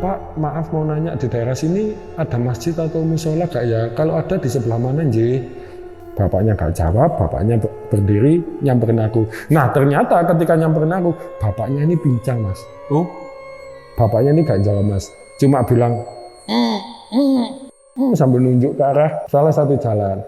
Pak, maaf mau nanya, di daerah sini ada masjid atau musola gak ya? Kalau ada di sebelah mana, Nji? Bapaknya gak jawab, bapaknya berdiri nyamperin aku. Nah ternyata ketika nyamperin aku, bapaknya ini pincang, Mas. Oh? Bapaknya ini gak jawab, Mas. Cuma bilang, sambil nunjuk ke arah salah satu jalan.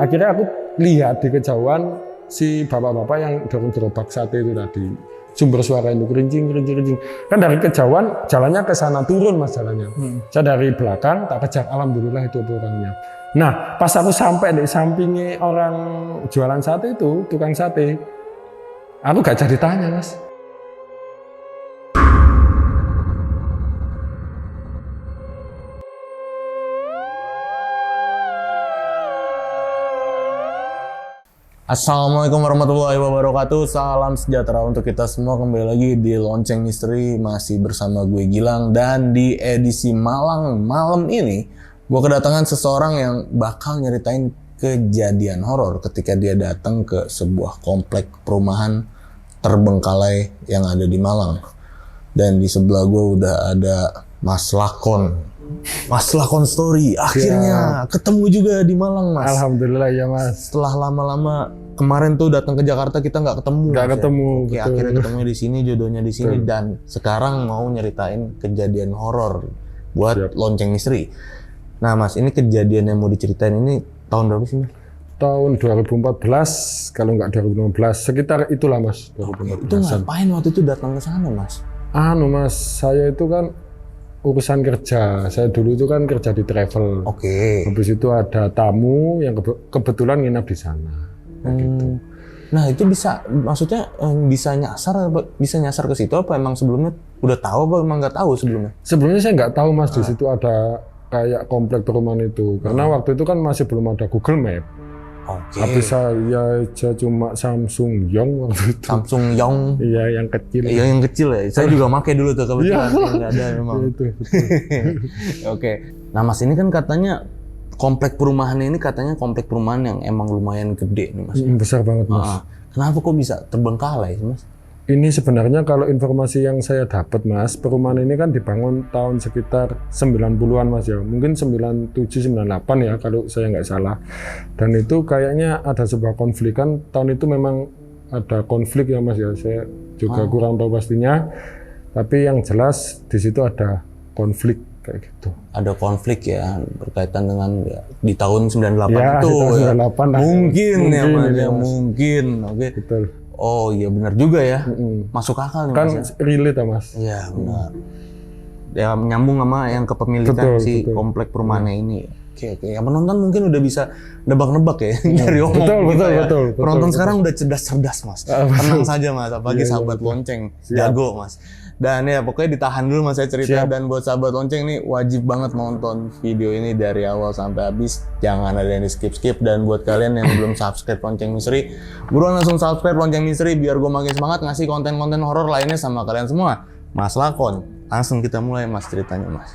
Akhirnya aku lihat di kejauhan si bapak-bapak yang dorong gerobak sate itu tadi. Sumber suara itu kerincing. Kan dari kejauhan jalannya ke sana, turun Mas jalannya. Saya dari belakang tak kejar, alhamdulillah itu orangnya. Nah pas aku sampai di sampingnya orang jualan sate itu, tukang sate, aku gak jadi tanya, Mas. Assalamualaikum warahmatullahi wabarakatuh. Salam sejahtera untuk kita semua. Kembali lagi di Lonceng Misteri, masih bersama gue Gilang. Dan di edisi Malang malam ini, gue kedatangan seseorang yang bakal nyeritain kejadian horor ketika dia datang ke sebuah komplek perumahan terbengkalai yang ada di Malang. Dan di sebelah gue udah ada Mas Lakon. Mas Lakon Story, akhirnya ketemu juga di Malang, Mas. Alhamdulillah ya, Mas. Setelah lama-lama kemarin tuh datang ke Jakarta kita nggak ketemu. Nggak ketemu. Ya. Oke, betul. akhirnya ketemu di sini, jodohnya di sini, dan sekarang mau nyeritain kejadian horor buat Lonceng Misteri. Nah, Mas, ini kejadian yang mau diceritain ini tahun berapa sih, Mas? Tahun 2014, kalau nggak 2015, sekitar itulah, Mas. 2014. Itu ngapain waktu itu datang ke sana, Mas? Mas, saya itu kan urusan kerja. Saya dulu itu kan kerja di travel. Oke. Habis itu ada tamu yang kebetulan nginap di sana. Gitu. Nah, itu bisa, maksudnya bisa nyasar ke situ apa emang sebelumnya udah tahu apa emang nggak tahu sebelumnya? Sebelumnya saya nggak tahu, Mas, di situ ada kayak komplek perumahan itu. Karena waktu itu kan masih belum ada Google Map. Oke. Habis saya cuma Samsung Yong waktu itu. Samsung Yong. Iya, yang kecil. Iya, yang kecil ya. Saya juga pakai dulu tuh kebetulan. Nggak ada memang. Itu, Oke. Nah, Mas, ini kan katanya komplek perumahan ini katanya komplek perumahan yang emang lumayan gede nih, Mas. Besar banget, Mas. Kenapa kok bisa terbengkalai, Mas? Ini sebenarnya kalau informasi yang saya dapat, Mas, perumahan ini kan dibangun tahun sekitar 90-an, Mas ya. Mungkin 97, 98 ya kalau saya nggak salah. Dan itu kayaknya ada sebuah konflik kan. Tahun itu memang ada konflik ya, Mas ya. Saya juga kurang tahu pastinya. Tapi yang jelas di situ ada konflik kayak gitu. Ada konflik ya berkaitan dengan ya, di tahun 98 ya, itu. Di tahun 98 ya. Mungkin ya, Mas. Ya, Mas. Mungkin. Oke. Betul. Oh iya benar juga ya. Masuk akal nih, Kan Mas. relate ya, Mas. Iya benar. Ya nyambung sama yang kepemilikan si betul. komplek perumahannya ini. Oke. Yang penonton mungkin udah bisa nebak-nebak ya dari omong kita ya. Betul. Penonton sekarang udah cerdas-cerdas, Mas. Tenang saja, Mas. Apalagi sahabat lonceng, jago, Mas. Dan ya pokoknya ditahan dulu, Mas, saya cerita. Dan buat sahabat lonceng nih wajib banget nonton video ini dari awal sampai habis. Jangan ada yang di skip-skip. Dan buat kalian yang belum subscribe Lonceng Misteri, buruan langsung subscribe Lonceng Misteri biar gue makin semangat ngasih konten-konten horor lainnya sama kalian semua. Mas Lakon, langsung kita mulai, Mas, ceritanya, Mas.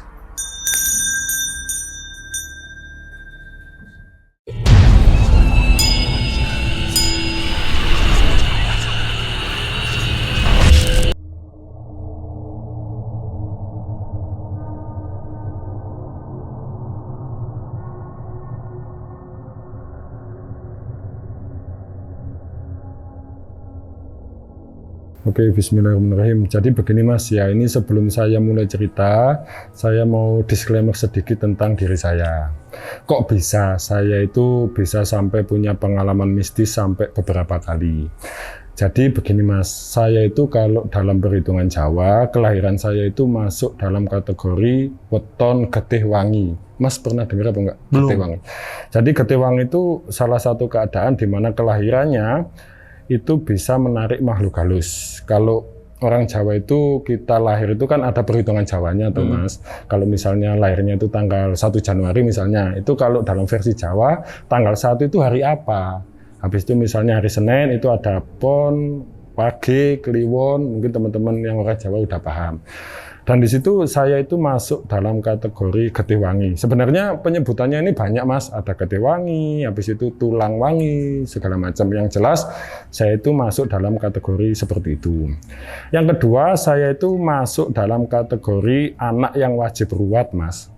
Oke, bismillahirrahmanirrahim. Jadi begini, Mas, ya, ini sebelum saya mulai cerita, saya mau disclaimer sedikit tentang diri saya. Kok bisa saya itu bisa sampai punya pengalaman mistis sampai beberapa kali. Jadi begini, Mas, saya itu kalau dalam perhitungan Jawa, kelahiran saya itu masuk dalam kategori weton getih wangi. Mas pernah dengar apa enggak? Belum. Getih wangi. Jadi getih wangi itu salah satu keadaan di mana kelahirannya itu bisa menarik makhluk halus. Kalau orang Jawa itu kita lahir itu kan ada perhitungan Jawanya tuh, Mas. Kalau misalnya lahirnya itu tanggal 1 Januari misalnya, itu kalau dalam versi Jawa tanggal 1 itu hari apa? Habis itu misalnya hari Senin itu ada Pon, Wage, Kliwon, mungkin teman-teman yang orang Jawa udah paham. Dan di situ saya itu masuk dalam kategori getih wangi. Sebenarnya penyebutannya ini banyak Mas, ada getih wangi, habis itu tulang wangi, segala macam. Yang jelas saya itu masuk dalam kategori seperti itu. Yang kedua, saya itu masuk dalam kategori anak yang wajib ruwat Mas.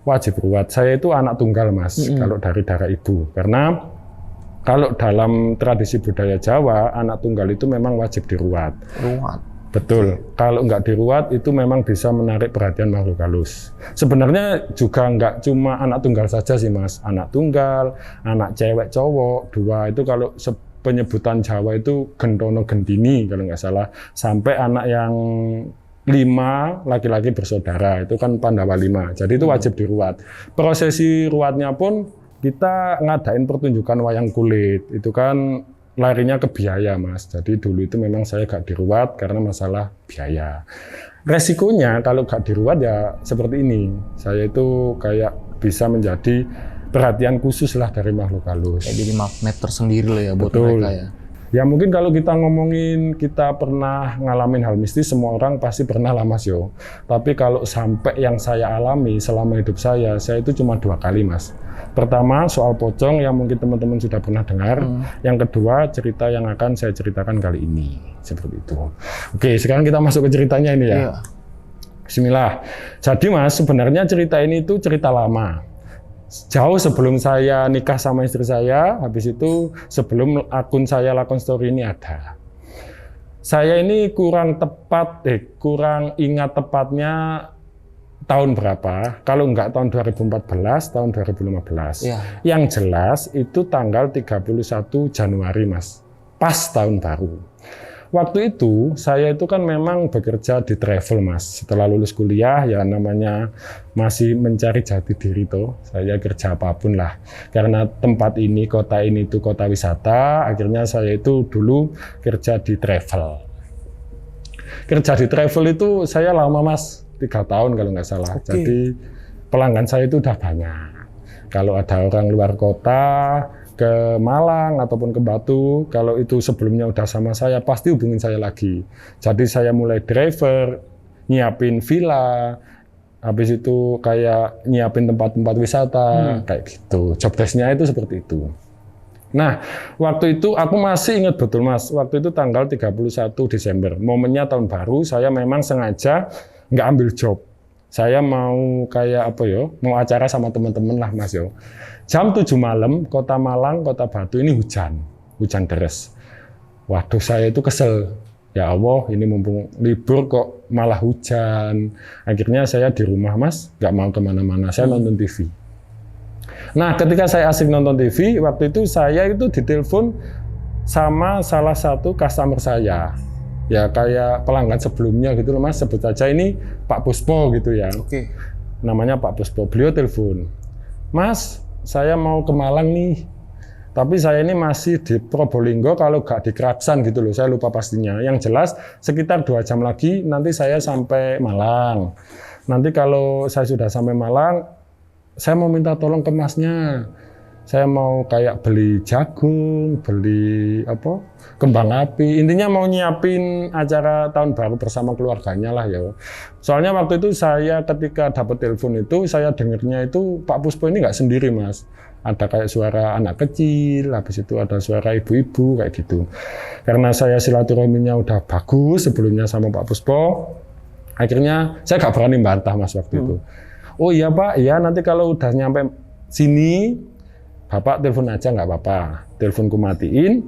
Wajib ruwat. Saya itu anak tunggal Mas, kalau dari darah ibu. Karena kalau dalam tradisi budaya Jawa, anak tunggal itu memang wajib diruat. Ruwat. Betul, kalau nggak diruat itu memang bisa menarik perhatian makhluk halus. Sebenarnya juga nggak cuma anak tunggal saja sih Mas, anak tunggal, anak cewek cowok, dua itu kalau penyebutan Jawa itu gentono gentini kalau nggak salah, sampai anak yang 5 laki-laki bersaudara, itu kan Pandawa 5, jadi itu wajib diruat. Prosesi ruatnya pun kita ngadain pertunjukan wayang kulit, itu kan larinya ke biaya Mas, jadi dulu itu memang saya gak diruat karena masalah biaya. Resikonya kalau gak diruat ya seperti ini, saya itu kayak bisa menjadi perhatian khusus lah dari makhluk halus. Kayak jadi magnet tersendiri lah ya buat Betul. mereka ya. Ya mungkin kalau kita ngomongin kita pernah ngalamin hal mistis, semua orang pasti pernah lah Mas yo. Tapi kalau sampai yang saya alami selama hidup saya itu cuma 2 kali Mas. Pertama soal pocong yang mungkin teman-teman sudah pernah dengar. Yang kedua cerita yang akan saya ceritakan kali ini. Seperti itu. Oke, sekarang kita masuk ke ceritanya ini ya. Iya. Bismillah. Jadi Mas, sebenarnya cerita ini itu cerita lama. Jauh sebelum saya nikah sama istri saya, habis itu sebelum akun saya Lakon Story ini ada. Saya ini kurang ingat tepatnya tahun berapa, kalau enggak tahun 2014, tahun 2015. Iya. Yang jelas itu tanggal 31 Januari Mas, pas tahun baru. Waktu itu saya itu kan memang bekerja di travel Mas. Setelah lulus kuliah ya namanya masih mencari jati diri toh. Saya kerja apapun lah. Karena tempat ini, kota ini itu kota wisata, akhirnya saya itu dulu kerja di travel. Kerja di travel itu saya lama Mas, 3 tahun kalau nggak salah. Oke. Jadi pelanggan saya itu udah banyak. Kalau ada orang luar kota ke Malang ataupun ke Batu, kalau itu sebelumnya udah sama saya, pasti hubungin saya lagi. Jadi saya mulai driver, nyiapin villa, habis itu kayak nyiapin tempat-tempat wisata, kayak gitu. Job desk-nya itu seperti itu. Nah, waktu itu aku masih ingat betul Mas, waktu itu tanggal 31 Desember, momennya tahun baru, saya memang sengaja nggak ambil job. Saya mau kayak apa yo, mau acara sama teman-teman lah Mas yo. Jam 7 malam, kota Malang, kota Batu ini hujan deras. Waduh, saya itu kesel. Ya Allah, ini mumpung libur kok malah hujan. Akhirnya saya di rumah Mas, nggak mau kemana-mana, saya nonton TV. Nah, ketika saya asik nonton TV, waktu itu saya itu ditelepon sama salah satu customer saya. Ya kayak pelanggan sebelumnya gitu loh Mas, sebut saja ini Pak Puspo gitu ya. Oke. Namanya Pak Puspo, beliau telepon. Mas, saya mau ke Malang nih, tapi saya ini masih di Probolinggo kalau nggak di Keraksan gitu loh, saya lupa pastinya. Yang jelas sekitar 2 jam lagi nanti saya sampai Malang. Nanti kalau saya sudah sampai Malang, saya mau minta tolong ke Masnya. Saya mau kayak beli jagung, beli apa, kembang api. Intinya mau nyiapin acara tahun baru bersama keluarganya lah ya. Soalnya waktu itu saya ketika dapat telepon itu, saya dengarnya itu Pak Puspo ini nggak sendiri Mas. Ada kayak suara anak kecil, habis itu ada suara ibu-ibu kayak gitu. Karena saya silaturahminya udah bagus sebelumnya sama Pak Puspo, akhirnya saya nggak berani bantah Mas waktu itu. Oh iya Pak, iya nanti kalau udah nyampe sini, Bapak telepon aja nggak apa-apa. Teleponku matiin,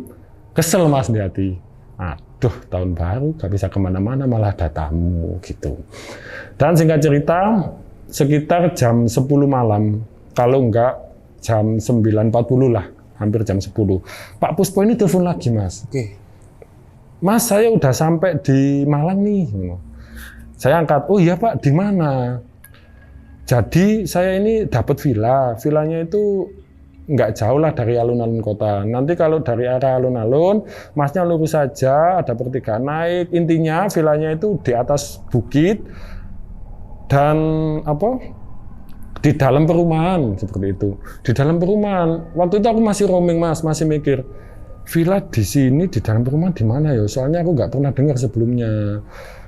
kesel Mas di hati. Aduh, tahun baru gak bisa kemana-mana, malah ada tamu gitu. Dan singkat cerita, sekitar jam 10 malam, kalau enggak jam 9.40 lah, hampir jam 10. Pak Puspo ini telepon lagi Mas. Oke. Mas, saya udah sampai di Malang nih. Saya angkat, oh iya Pak, di mana? Jadi saya ini dapat villa, villanya itu nggak jauh lah dari alun-alun kota. Nanti kalau dari arah alun-alun, Masnya lurus saja, ada pertigaan naik. Intinya villanya itu di atas bukit dan apa? Di dalam perumahan seperti itu. Di dalam perumahan. Waktu itu aku masih roaming Mas, masih mikir villa di sini di dalam perumahan di mana ya? Soalnya aku nggak pernah dengar sebelumnya.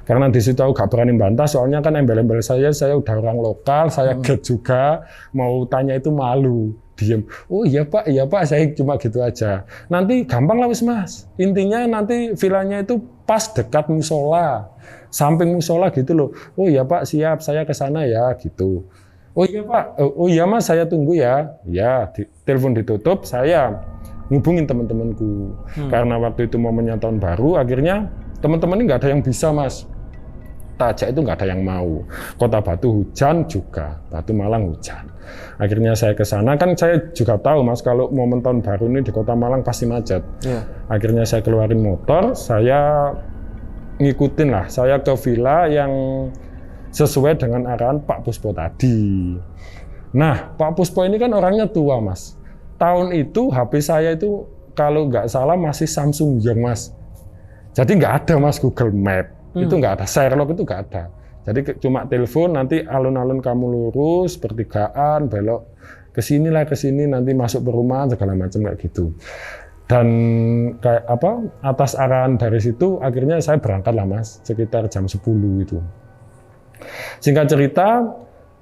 Karena di situ aku gak berani bantah, soalnya kan embel-embel saya udah orang lokal, saya gerd juga, mau tanya itu malu, diem. Oh iya Pak, saya cuma gitu aja. Nanti gampang lah wis Mas, intinya nanti villanya itu pas dekat musola, samping musola gitu loh. Oh iya Pak, siap, saya ke sana ya, gitu. Oh iya Pak, oh iya Mas, saya tunggu ya. Ya, telepon ditutup, saya ngubungin teman-temanku. Karena waktu itu momennya tahun baru, akhirnya teman-teman ini nggak ada yang bisa Mas. Tajak itu nggak ada yang mau. Kota Batu hujan juga, Batu Malang hujan. Akhirnya saya ke sana, kan saya juga tahu Mas, kalau momen tahun baru ini di Kota Malang pasti macet. Akhirnya saya keluarin motor, saya ngikutin lah, saya ke villa yang sesuai dengan arahan Pak Puspo tadi. Nah, Pak Puspo ini kan orangnya tua, Mas. Tahun itu HP saya itu kalau nggak salah masih Samsung Young, Mas. Jadi nggak ada, Mas, Google Map. Itu nggak ada, Sherlock itu nggak ada. Jadi cuma telepon, nanti alun-alun kamu lurus, pertigaan, belok ke sini, nanti masuk perumahan, segala macam kayak gitu. Dan kayak apa, atas arahan dari situ, akhirnya saya berangkat lah, Mas, sekitar jam 10 itu. Singkat cerita,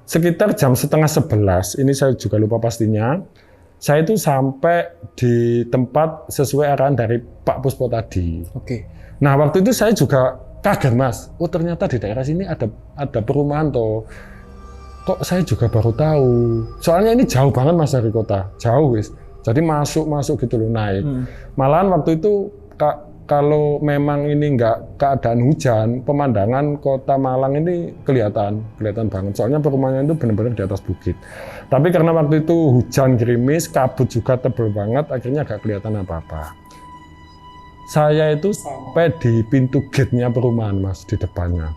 sekitar jam setengah 11, ini saya juga lupa pastinya, saya itu sampai di tempat sesuai arahan dari Pak Puspo tadi. Nah, waktu itu saya juga kaget, Mas. Oh, ternyata di daerah sini ada perumahan toh. Kok saya juga baru tahu. Soalnya ini jauh banget, Mas, dari kota. Jauh, wis. Jadi masuk gitu loh, naik. Malahan waktu itu kalau memang ini nggak keadaan hujan, pemandangan Kota Malang ini kelihatan banget. Soalnya perumahannya itu benar-benar di atas bukit. Tapi karena waktu itu hujan gerimis, kabut juga tebel banget, akhirnya nggak kelihatan apa-apa. Saya itu sampai di pintu gate-nya perumahan, Mas, di depannya.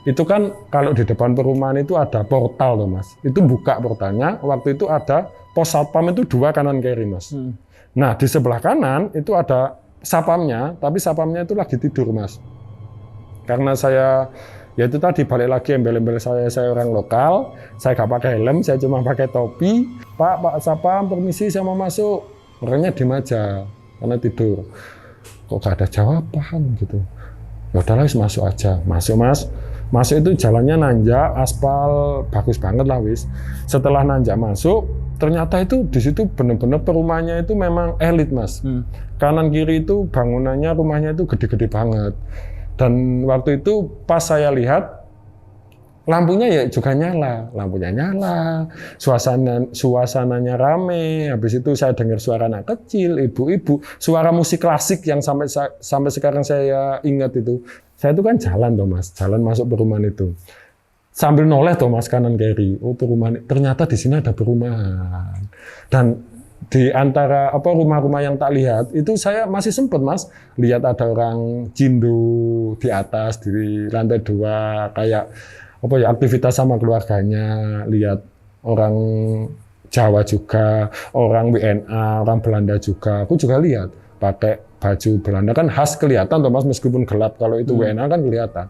Itu kan kalau di depan perumahan itu ada portal loh, Mas. Itu buka portalnya, waktu itu ada pos satpam itu 2 kanan kiri, Mas. Nah, di sebelah kanan itu ada sapamnya, tapi sapamnya itu lagi tidur, Mas. Karena saya, ya itu tadi balik lagi embel-embel saya orang lokal, saya gak pakai helm, saya cuma pakai topi. Pak sapam, permisi, saya mau masuk. Orangnya diem aja, karena tidur. Kok gak ada jawaban gitu. Ya udahlah, masuk aja. Masuk, Mas. Masuk itu jalannya nanjak, aspal bagus banget lah, wis. Setelah nanjak masuk, ternyata itu di situ benar-benar perumahannya itu memang elit, Mas. Kanan kiri itu bangunannya, rumahnya itu gede-gede banget. Dan waktu itu pas saya lihat lampunya ya juga lampunya nyala, suasananya rame. Habis itu saya dengar suara anak kecil, ibu-ibu, suara musik klasik yang sampai sekarang saya ingat itu. Saya itu kan jalan toh, Mas, jalan masuk perumahan itu. Sambil noleh toh, Mas, kanan kiri. Oh, perumahan. Ternyata di sini ada perumahan. Dan di antara rumah-rumah yang tak lihat itu saya masih sempat, Mas, lihat ada orang Cindo di atas di lantai 2 kayak aktivitas sama keluarganya, lihat orang Jawa juga, orang WNA, orang Belanda juga. Aku juga lihat pakai baju Belanda, kan khas kelihatan toh, Mas, meskipun gelap. Kalau itu WNA kan kelihatan.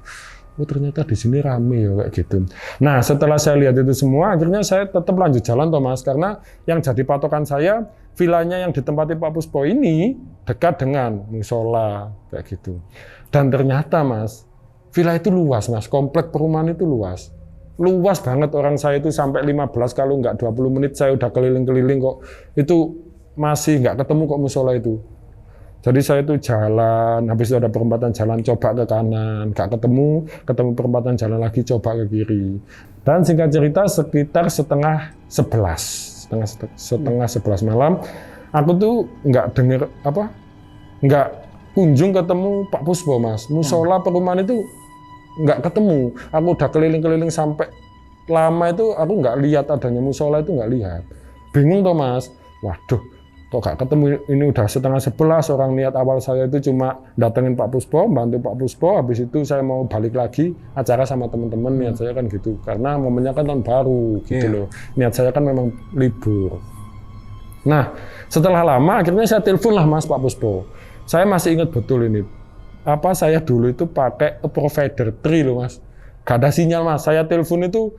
Oh, ternyata di sini rame ya kayak gitu. Nah, setelah saya lihat itu semua, akhirnya saya tetap lanjut jalan, Thomas, karena yang jadi patokan saya, villanya yang ditempati Pak Puspo ini dekat dengan musola kayak gitu. Dan ternyata, Mas, villa itu luas, Mas. Komplek perumahan itu luas. Luas banget, orang saya itu sampai 15 kalau nggak 20 menit saya udah keliling-keliling kok. Itu masih nggak ketemu kok musola itu. Jadi saya itu jalan, habis itu ada perempatan jalan, coba ke kanan, nggak ketemu perempatan jalan lagi, coba ke kiri. Dan singkat cerita sekitar setengah 11 malam, aku tuh nggak kunjung ketemu Pak Puspo, Mas. Musola perumahan itu nggak ketemu. Aku udah keliling-keliling sampai lama itu, aku nggak lihat adanya musola itu, nggak lihat. Bingung toh, Mas. Waduh, kok gak ketemu, ini udah setengah 11, orang niat awal saya itu cuma datengin Pak Puspo, bantu Pak Puspo, habis itu saya mau balik lagi acara sama teman-teman, niat saya kan gitu, karena momennya kan tahun baru gitu loh, niat saya kan memang libur. Nah, setelah lama akhirnya saya telepon lah, Mas, Pak Puspo. Saya masih ingat betul ini, saya dulu itu pakai provider 3 loh, Mas, gak ada sinyal, Mas. Saya telepon itu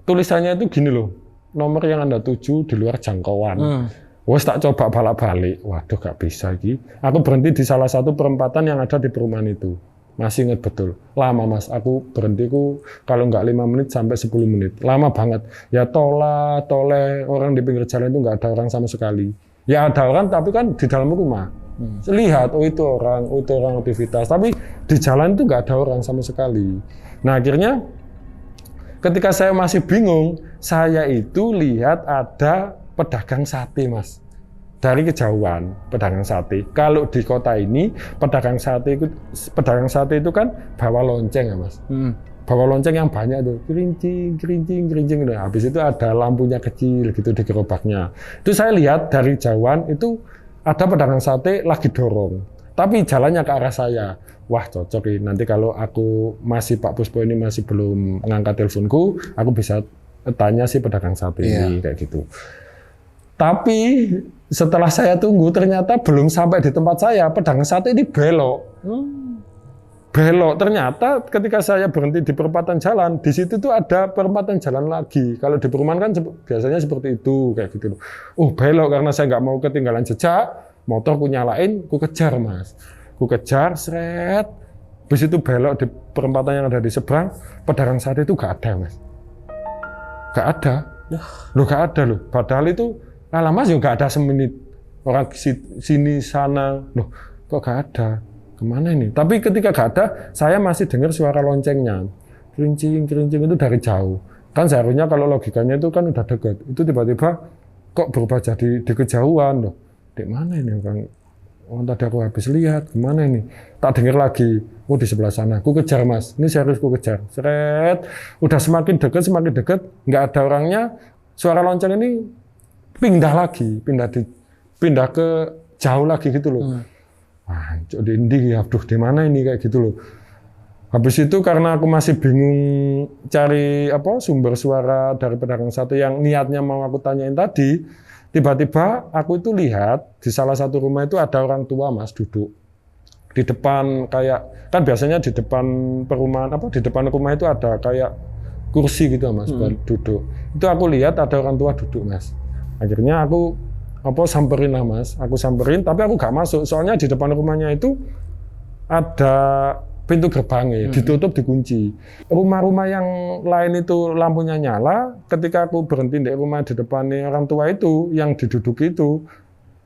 tulisannya itu gini loh, nomor yang Anda tuju di luar jangkauan. Wes tak coba balik-balik, waduh gak bisa lagi. Aku berhenti di salah satu perempatan yang ada di perumahan itu. Masih ingat betul. Lama Mas, aku berhentiku kalau nggak 5 menit sampai 10 menit. Lama banget. Ya toleh orang di pinggir jalan itu nggak ada orang sama sekali. Ya ada orang tapi kan di dalam rumah. Lihat, itu orang aktivitas. Tapi di jalan itu nggak ada orang sama sekali. Nah akhirnya ketika saya masih bingung, saya itu lihat ada pedagang sate Mas. Dari kejauhan, pedagang sate. Kalau di kota ini, pedagang sate itu kan bawa lonceng ya Mas. Bawa lonceng yang banyak tuh, kerincing. Nah, habis itu ada lampunya kecil gitu di gerobaknya. Itu saya lihat dari jauhan itu ada pedagang sate lagi dorong. Tapi jalannya ke arah saya. Wah cocok ini, nanti kalau aku Pak Puspo ini masih belum ngangkat teleponku, aku bisa tanya si pedagang sate ini, kayak gitu. Tapi setelah saya tunggu, ternyata belum sampai di tempat saya, pedagang sate ini belok. Belok, ternyata ketika saya berhenti di perempatan jalan, di situ tuh ada perempatan jalan lagi. Kalau di perumahan kan biasanya seperti itu, kayak gitu. Oh belok, karena saya nggak mau ketinggalan jejak, motor ku nyalain, ku kejar Mas. Ku kejar, seret. Habis itu belok di perempatan yang ada di seberang, pedagang sate itu nggak ada Mas. Nggak ada. Loh nggak ada loh, padahal itu Mas juga nggak ada semenit, orang sini sana, loh kok nggak ada, kemana ini? Tapi ketika nggak ada, saya masih dengar suara loncengnya, kerincing itu dari jauh. Kan seharusnya kalau logikanya itu kan udah dekat, itu tiba-tiba kok berubah jadi di kejauhan, loh. Di mana ini orang? Oh tadi aku habis lihat, kemana ini? Tak dengar lagi, oh di sebelah sana. Ku kejar Mas, ini serius ku kejar, seret. Udah semakin dekat, nggak ada orangnya. Suara lonceng ini pindah lagi, pindah ke jauh lagi gitu loh. Wah, di mana ini kayak gitu loh. Habis itu karena aku masih bingung cari sumber suara dari pedagang sate yang niatnya mau aku tanyain tadi, tiba-tiba aku itu lihat di salah satu rumah itu ada orang tua Mas duduk di depan, kayak kan biasanya di depan perumahan di depan rumah itu ada kayak kursi gitu Mas buat duduk. Itu aku lihat ada orang tua duduk Mas. Akhirnya aku samperin lah Mas, aku samperin tapi aku nggak masuk, soalnya di depan rumahnya itu ada pintu gerbangnya, ditutup, dikunci. Rumah-rumah yang lain itu lampunya nyala, ketika aku berhenti di rumah di depannya orang tua itu, yang diduduki itu,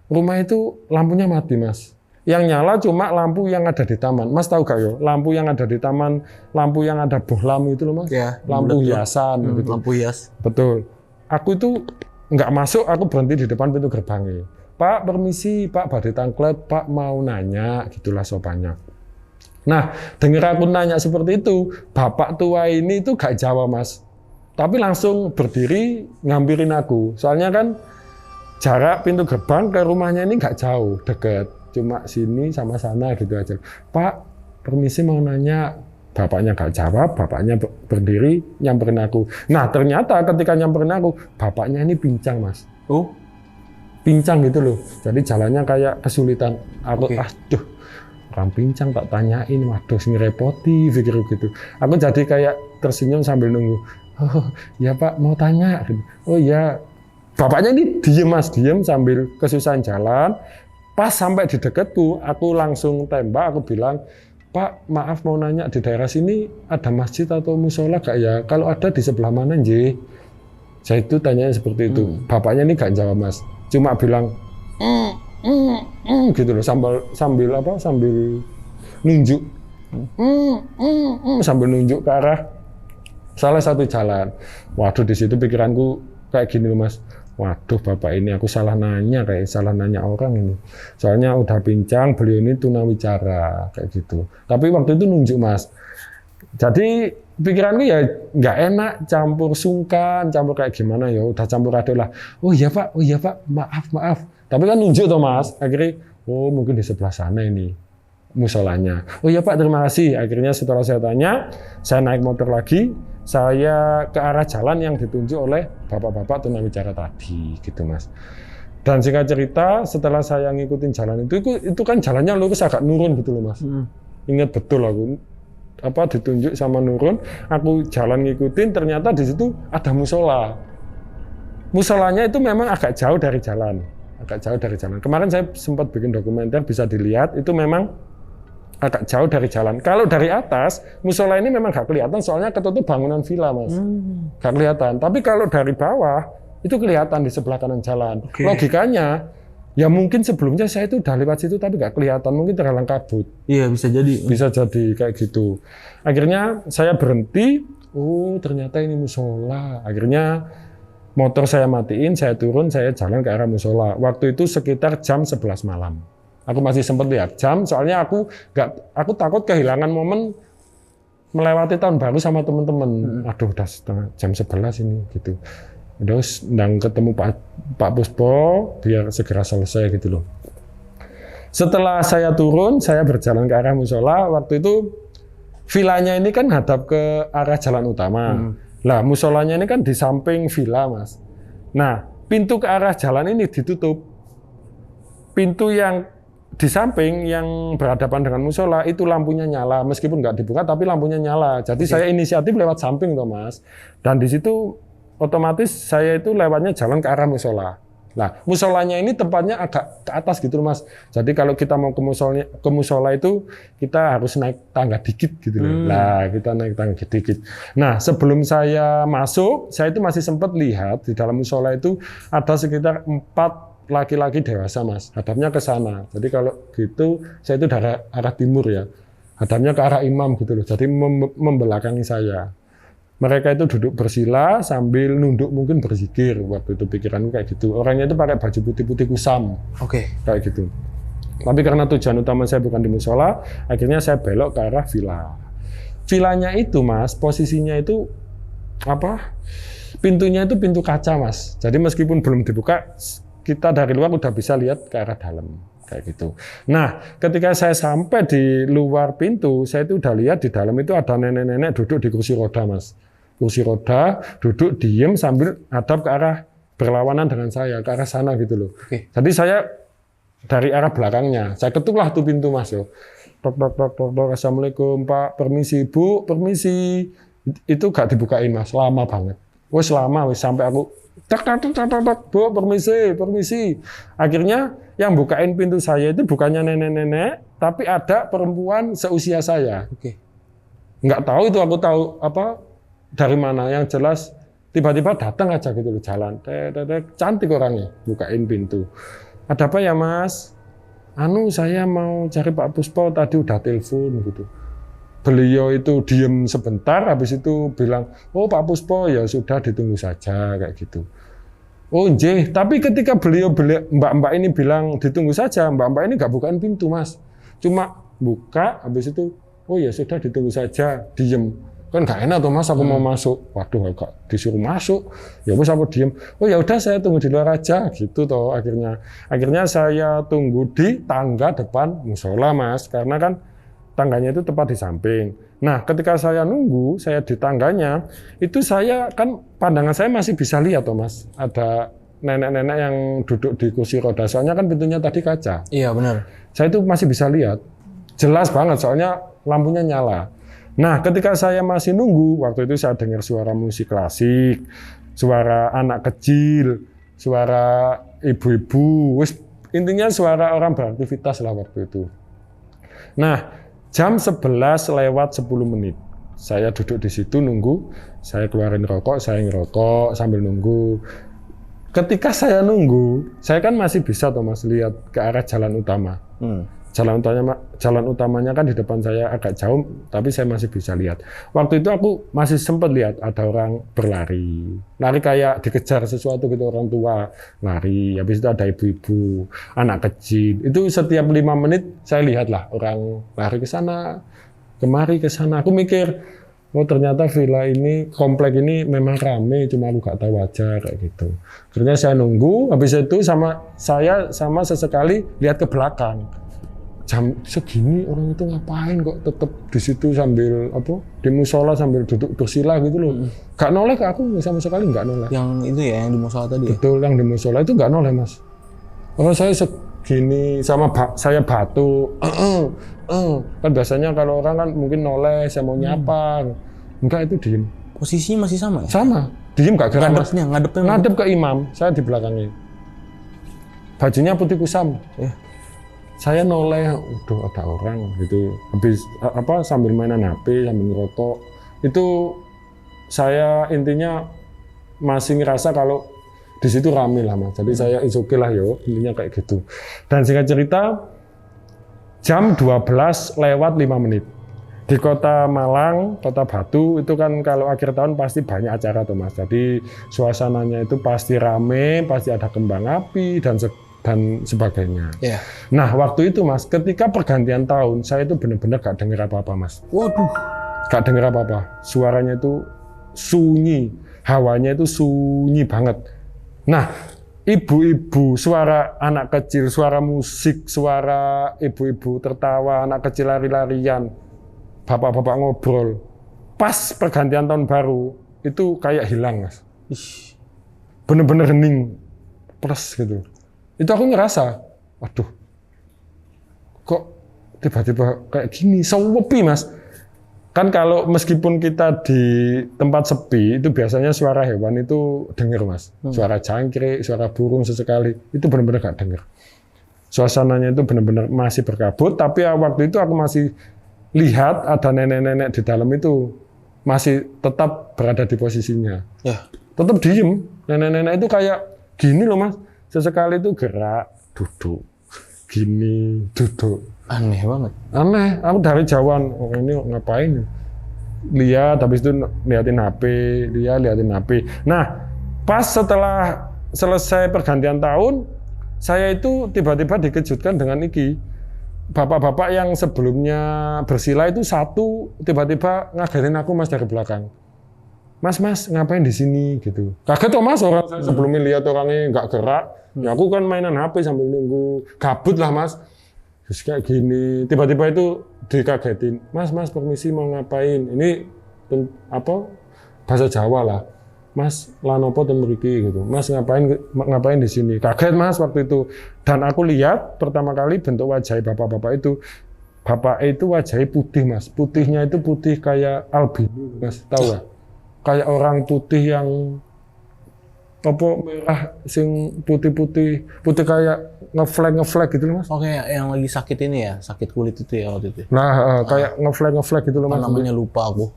rumah itu lampunya mati Mas. Yang nyala cuma lampu yang ada di taman. Mas tahu gak yo? Lampu yang ada di taman, lampu yang ada bohlam itu loh Mas. Ya, lampu hiasan. Gitu. Lampu hias. Betul. Aku itu nggak masuk, aku berhenti di depan pintu gerbangnya. Pak, permisi, Pak, badai tangklet, Pak mau nanya, gitulah sopannya. Nah, dengar aku nanya seperti itu, bapak tua ini itu gak jawab Mas. Tapi langsung berdiri ngambilin aku. Soalnya kan jarak pintu gerbang ke rumahnya ini gak jauh, deket. Cuma sini sama sana gitu aja. Pak, permisi mau nanya. Bapaknya gak jawab, bapaknya berdiri nyamperin aku. Nah ternyata ketika nyamperin aku, bapaknya ini pincang Mas. Oh? Pincang gitu loh. Jadi jalannya kayak kesulitan. Aku, aduh, orang pincang tak tanyain, waduh, ngerepoti, pikir gitu. Aku jadi kayak tersenyum sambil nunggu. Oh ya Pak, mau tanya. Oh ya. Bapaknya ini diem Mas, diem sambil kesusahan jalan. Pas sampai di dekatku, aku langsung tembak, aku bilang, Pak, maaf mau nanya, di daerah sini ada masjid atau musola gak ya? Kalau ada di sebelah mana, Nji? Saya itu tanya seperti itu. Bapaknya ini gak jawab Mas, cuma bilang gitu loh, sambil nunjuk, sambil nunjuk ke arah salah satu jalan. Waduh, di situ pikiranku kayak gini loh Mas. Waduh, bapak ini aku salah nanya orang ini. Soalnya udah pincang, beliau ini tunawicara kayak gitu. Tapi waktu itu nunjuk Mas. Jadi pikiranku ya nggak enak, campur sungkan, campur kayak gimana ya. Udah campur aduk lah. Oh iya Pak, maaf. Tapi kan nunjuk toh Mas. Akhirnya, oh mungkin di sebelah sana ini musolanya. Oh iya Pak, terima kasih. Akhirnya setelah saya tanya, saya naik motor lagi. Saya ke arah jalan yang ditunjuk oleh bapak-bapak tunawicara tadi, gitu Mas. Dan singkat cerita, setelah saya ngikutin jalan itu kan jalannya lurus agak nurun gitu loh Mas. Ingat betul aku, ditunjuk sama nurun, aku jalan ngikutin, ternyata di situ ada musola. Musolanya itu memang agak jauh dari jalan. Kemarin saya sempat bikin dokumenter, bisa dilihat, itu memang agak jauh dari jalan. Kalau dari atas, musola ini memang gak kelihatan soalnya ketutup bangunan villa, Mas. Gak kelihatan. Tapi kalau dari bawah, itu kelihatan di sebelah kanan jalan. Logikanya, ya mungkin sebelumnya saya itu udah lewat situ tapi gak kelihatan. Mungkin terhalang kabut. Iya, bisa jadi. Bisa jadi kayak gitu. Akhirnya saya berhenti, oh ternyata ini musola. Akhirnya motor saya matiin, saya turun, saya jalan ke arah musola. Waktu itu sekitar jam 11 malam. Aku masih sempat lihat jam, soalnya aku takut kehilangan momen melewati tahun baru sama teman-teman. Aduh, udah jam 11 ini gitu. Udah sedang ketemu Pak Puspo biar segera selesai gitu loh. Setelah saya turun, saya berjalan ke arah musola. Waktu itu villanya ini kan hadap ke arah jalan utama. Lah, musolanya ini kan di samping villa, Mas. Nah, pintu ke arah jalan ini ditutup. Pintu yang di samping yang berhadapan dengan musola itu lampunya nyala, meskipun nggak dibuka tapi lampunya nyala. Jadi saya inisiatif lewat samping toh, Mas. Dan di situ otomatis saya itu lewatnya jalan ke arah musola. Nah, musolanya ini tempatnya agak ke atas gitu loh, Mas. Jadi kalau kita mau ke musola itu kita harus naik tangga dikit gitu loh. Nah, kita naik tangga dikit. Nah, sebelum saya masuk, saya itu masih sempat lihat di dalam musola itu ada sekitar 4 laki-laki dewasa, Mas, hadapnya ke sana. Jadi kalau gitu, saya itu dari arah timur ya, hadapnya ke arah imam gitu loh. Jadi membelakangi saya. Mereka itu duduk bersila sambil nunduk mungkin berzikir. Waktu itu pikiranku kayak gitu. Orangnya itu pakai baju putih-putih kusam. Kayak gitu. Tapi karena tujuan utama saya bukan di musola, akhirnya saya belok ke arah villa. Villanya itu, Mas, posisinya itu apa? Pintunya itu pintu kaca, Mas. Jadi meskipun belum dibuka, kita dari luar udah bisa lihat ke arah dalam kayak gitu. Nah, ketika saya sampai di luar pintu, saya itu udah lihat di dalam itu ada nenek-nenek duduk di kursi roda, Mas. Kursi roda, duduk diem sambil hadap ke arah berlawanan dengan saya, ke arah sana gitu loh. Jadi saya dari arah belakangnya, saya ketuklah tuh pintu, Mas. Tok, tok, tok, tok, tok. Assalamualaikum, Pak, permisi, Bu, permisi. Itu gak dibukain, Mas, lama banget. Wes lama, wes sampai aku tak, Bu, permisi. Akhirnya yang bukain pintu saya itu bukannya nenek-nenek, tapi ada perempuan seusia saya. Nggak tahu itu, aku tahu apa dari mana. Yang jelas tiba-tiba datang aja gitu loh, jalan. Cantik orangnya, bukain pintu. Ada apa ya, Mas? Saya mau cari Pak Puspo, tadi udah telepon gitu. Beliau itu diem sebentar, habis itu bilang, oh Pak Puspo ya sudah ditunggu saja kayak gitu. Oh nggih, tapi ketika mbak-mbak ini bilang ditunggu saja, mbak-mbak ini nggak bukain pintu, Mas. Cuma buka, habis itu, oh ya sudah ditunggu saja, diem. Kan nggak enak tuh, Mas, aku mau masuk. Waduh, agak disuruh masuk, ya wes aku diem. Oh ya udah, saya tunggu di luar aja, gitu toh akhirnya. Akhirnya saya tunggu di tangga depan musola, Mas, karena kan tangganya itu tepat di samping. Nah, ketika saya nunggu, saya di tangganya, itu saya kan pandangan saya masih bisa lihat, toh, Mas. Ada nenek-nenek yang duduk di kursi roda, soalnya kan pintunya tadi kaca. Iya, benar. Saya itu masih bisa lihat, jelas banget, soalnya lampunya nyala. Nah, ketika saya masih nunggu, waktu itu saya dengar suara musik klasik, suara anak kecil, suara ibu-ibu, intinya suara orang beraktivitas lah waktu itu. Nah, jam 11 lewat 10 menit. Saya duduk di situ nunggu, saya keluarin rokok, saya ngerokok sambil nunggu. Ketika saya nunggu, saya kan masih bisa toh, Mas, lihat ke arah jalan utama. Jalan utamanya kan di depan saya agak jauh, tapi saya masih bisa lihat. Waktu itu aku masih sempat lihat ada orang berlari. Lari kayak dikejar sesuatu gitu, orang tua lari. Habis itu ada ibu-ibu, anak kecil. Itu setiap 5 menit saya lihatlah orang lari ke sana, kemari ke sana. Aku mikir, oh ternyata villa ini, komplek ini memang rame, cuma aku gak tahu aja kayak gitu. Akhirnya saya nunggu, habis itu saya sesekali lihat ke belakang. Jam segini orang itu ngapain kok tetap di situ sambil di musola sambil duduk bersila gitu loh. Gak noleh ke aku sama sekali, nggak noleh. Yang itu ya, yang di musola tadi. Betul, yang di musola itu nggak noleh, Mas. Kalau saya segini sama saya batuk, kan biasanya kalau orang kan mungkin noleh, saya mau nyapa, enggak, itu diem. Posisinya masih sama ya? Sama, diem gak gerak, Mas. Ngadep ke imam, saya di belakangnya. Bajunya putih kusam. Saya noleh, udah ada orang gitu. Habis sambil mainan HP, sambil ngerokok. Itu saya intinya masih ngerasa kalau di situ rame lah Mas. Jadi saya is okay lah yo, intinya kayak gitu. Dan singkat cerita, jam 12 lewat 5 menit. Di kota Malang, kota Batu, itu kan kalau akhir tahun pasti banyak acara tuh Mas. Jadi suasananya itu pasti rame, pasti ada kembang api dan sebagainya. Yeah. Nah waktu itu Mas, ketika pergantian tahun, saya itu benar-benar gak denger apa-apa Mas. Waduh. Gak denger apa-apa. Suaranya itu sunyi, hawanya itu sunyi banget. Nah, ibu-ibu, suara anak kecil, suara musik, suara ibu-ibu tertawa, anak kecil lari-larian, bapak-bapak ngobrol. Pas pergantian tahun baru, itu kayak hilang Mas. Bener-bener hening, plus gitu. Itu aku ngerasa, waduh, kok tiba-tiba kayak gini, sepi Mas. Kan kalau meskipun kita di tempat sepi, itu biasanya suara hewan itu denger Mas. Suara jangkrik, suara burung sesekali, itu benar-benar gak denger. Suasananya itu benar-benar masih berkabut, tapi waktu itu aku masih lihat ada nenek-nenek di dalam itu, masih tetap berada di posisinya. Yeah. Tetap diem, nenek-nenek itu kayak gini loh Mas. Sesekali itu gerak, duduk, gini, duduk. Aneh banget. Aneh, aku dari jauhan, orang ini ngapain? Lihat, habis itu liatin HP, liatin HP. Nah, pas setelah selesai pergantian tahun, saya itu tiba-tiba dikejutkan dengan iki. Bapak-bapak yang sebelumnya bersila itu satu, tiba-tiba ngagetin aku Mas dari belakang. Mas, ngapain di sini gitu. Kaget tuh Mas, orang saya sebelumnya lihat orangnya nggak gerak. Ya aku kan mainan HP sambil nunggu, gabut lah Mas. Terus kayak gini, tiba-tiba itu dikagetin. Mas, permisi mau ngapain? Ini bahasa Jawa lah. Mas, lanopo ten mriki gitu. Mas ngapain di sini? Kaget Mas waktu itu. Dan aku lihat pertama kali bentuk wajah bapak-bapak itu. Bapak itu wajahnya putih Mas. Putihnya itu putih kayak albino Mas, tahu nggak? Kayak orang putih yang merah sing putih kayak ngeflag gitu loh Mas. Oke, yang lagi sakit ini ya, sakit kulit itu ya waktu itu. Nah, kayak ngeflag gitu loh Mas. Namanya lupa aku.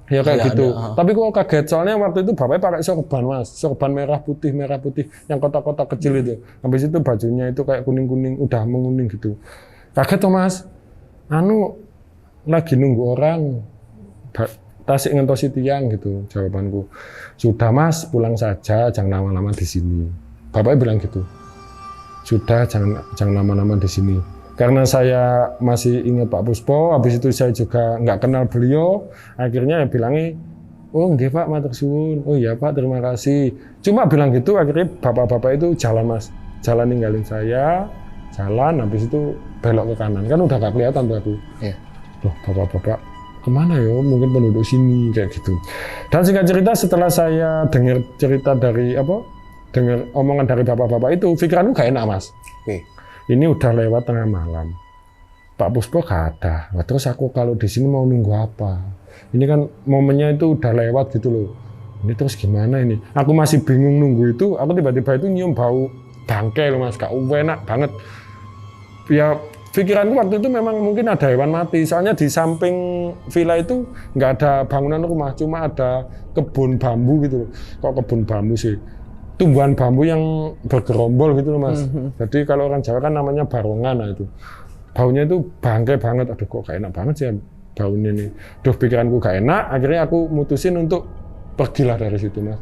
Ya kayak gitu. Ada. Tapi kok kaget soalnya waktu itu bapaknya pakai sorban Mas, sorban merah putih yang kotak-kotak kecil itu. Habis itu bajunya itu kayak kuning-kuning, udah menguning gitu. Kaget tuh Mas. Lagi nunggu orang. Tasik ngentosi tiang gitu, jawabanku. Sudah Mas, pulang saja, jangan lama-lama di sini. Bapaknya bilang gitu. Sudah, jangan lama-lama di sini. Karena saya masih ingat Pak Puspo, habis itu saya juga nggak kenal beliau, akhirnya ya bilangnya, oh nggih Pak, matur suwun. Oh iya Pak, terima kasih. Cuma bilang gitu, akhirnya bapak-bapak itu jalan Mas. Jalan ninggalin saya, habis itu belok ke kanan. Kan udah gak kelihatan tuh aku. Iya. Loh, bapak-bapak kemana ya? Mungkin penduduk sini kayak gitu. Dan singkat cerita setelah saya dengar cerita dari dengar omongan dari bapak-bapak itu, pikiranku gak enak Mas. Oke. Ini udah lewat tengah malam. Pak Puspo gak ada. Nah, terus aku kalau di sini mau nunggu apa? Ini kan momennya itu udah lewat gitu loh. Ini terus gimana ini? Aku masih bingung nunggu itu. Aku tiba-tiba itu nyium bau bangkai loh Mas. Gak enak banget. Ya pikiranku waktu itu memang mungkin ada hewan mati. Soalnya di samping villa itu nggak ada bangunan rumah, cuma ada kebun bambu gitu loh. Kok kebun bambu sih? Tumbuhan bambu yang bergerombol gitu loh Mas. Jadi kalau orang Jawa kan namanya barongan, nah itu. Baunya itu bangkai banget. Aduh kok gak enak banget sih ya baunya ini. Duh pikiranku gak enak, akhirnya aku mutusin untuk pergilah dari situ Mas.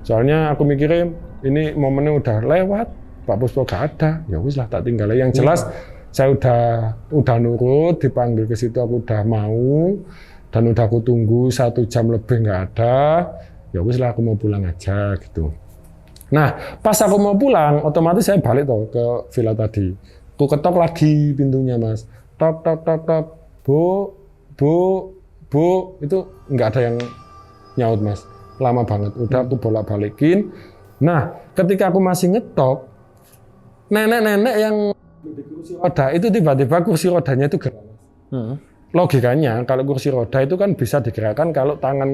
Soalnya aku mikirnya ini momennya udah lewat, Pak Puspo gak ada, ya wis lah tak tinggal. Yang jelas saya udah nurut, dipanggil ke situ aku udah mau, dan udah aku tunggu 1 jam lebih nggak ada, ya wis lah aku mau pulang aja gitu. Nah pas aku mau pulang, otomatis saya balik tuh ke villa tadi. Aku ketok lagi pintunya Mas, tok, bu, itu nggak ada yang nyaut Mas, lama banget. Udah aku bolak-balikin. Nah ketika aku masih ngetok, nenek-nenek yang di kursi roda itu tiba-tiba kursi rodanya itu gerak. Logikanya kalau kursi roda itu kan bisa digerakkan kalau tangan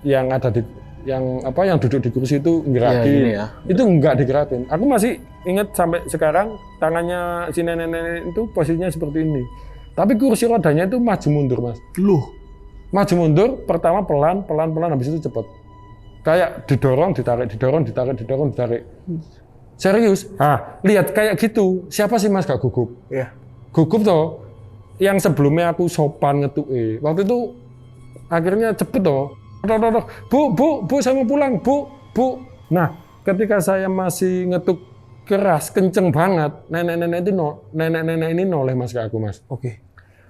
yang ada di yang duduk di kursi itu gerakin. Iya, gini ya. Itu enggak digerakin. Aku masih ingat sampai sekarang tangannya si nenek-nenek itu posisinya seperti ini. Tapi kursi rodanya itu maju mundur, Mas. Loh. Maju mundur, pertama pelan, habis itu cepet. Kayak didorong, ditarik. Serius? Lihat kayak gitu. Siapa sih Mas gak gugup? Iya. Gugup toh. Yang sebelumnya aku sopan ngetuke. Waktu itu akhirnya cepet toh. Bu, saya mau pulang, bu. Nah, ketika saya masih ngetuk keras, kenceng banget, nenek-nenek ini noleh Mas ke aku, Mas. Oke.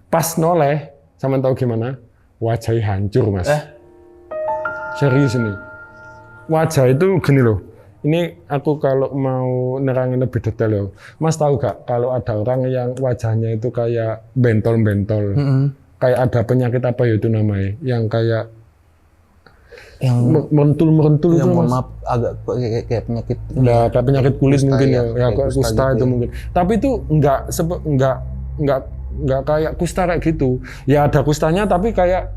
Pas noleh, sama tahu gimana? Wajahnya hancur, Mas. Serius ini. Wajah itu gini loh. Ini aku kalau mau nerangin lebih detail ya. Mas tahu gak kalau ada orang yang wajahnya itu kayak bentol-bentol. Kayak ada penyakit apa ya itu namanya? Yang kayak yang merentul yang itu, mohon Mas. maaf agak kayak penyakit Nah, kayak penyakit kulit kusta, mungkin ya, ya kayak kusta kusta gitu itu ya. mungkin. Tapi itu enggak kayak kusta kayak gitu. Ya ada kustanya tapi kayak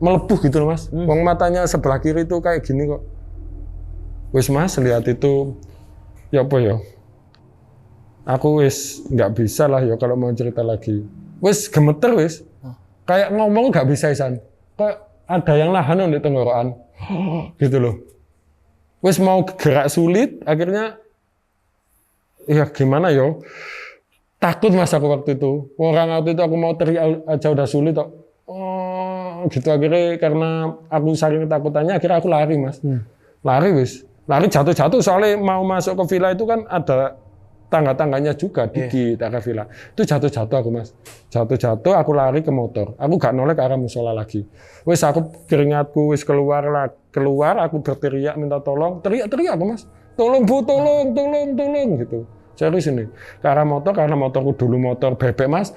melepuh gitu loh, Mas. Wong matanya sebelah kiri itu kayak gini kok. Wis Mas lihat itu ya apa ya? Aku wis nggak bisa lah ya kalau mau cerita lagi. Wis gemeter wis. Kayak ngomong nggak bisa Isan. Kayak ada yang nahan di tenggorokan. Gitu loh. Wis mau gerak sulit, akhirnya ya gimana yo? Takut Mas aku waktu itu. Orang waktu itu aku mau teriak aja udah sulit kok. Gitu akhirnya karena aku saking ketakutannya akhirnya aku lari Mas. Lari wis. Lari jatuh-jatuh soalnya mau masuk ke villa itu kan ada tangga-tangganya juga dikit ke villa. Itu jatuh-jatuh aku Mas. Jatuh-jatuh aku lari ke motor. Aku gak noleh ke arah musola lagi. Wis aku keringatku wis keluar aku berteriak minta tolong. Teriak aku Mas. Tolong Bu, tolong gitu. Serius ini. Karena motorku dulu motor bebek Mas.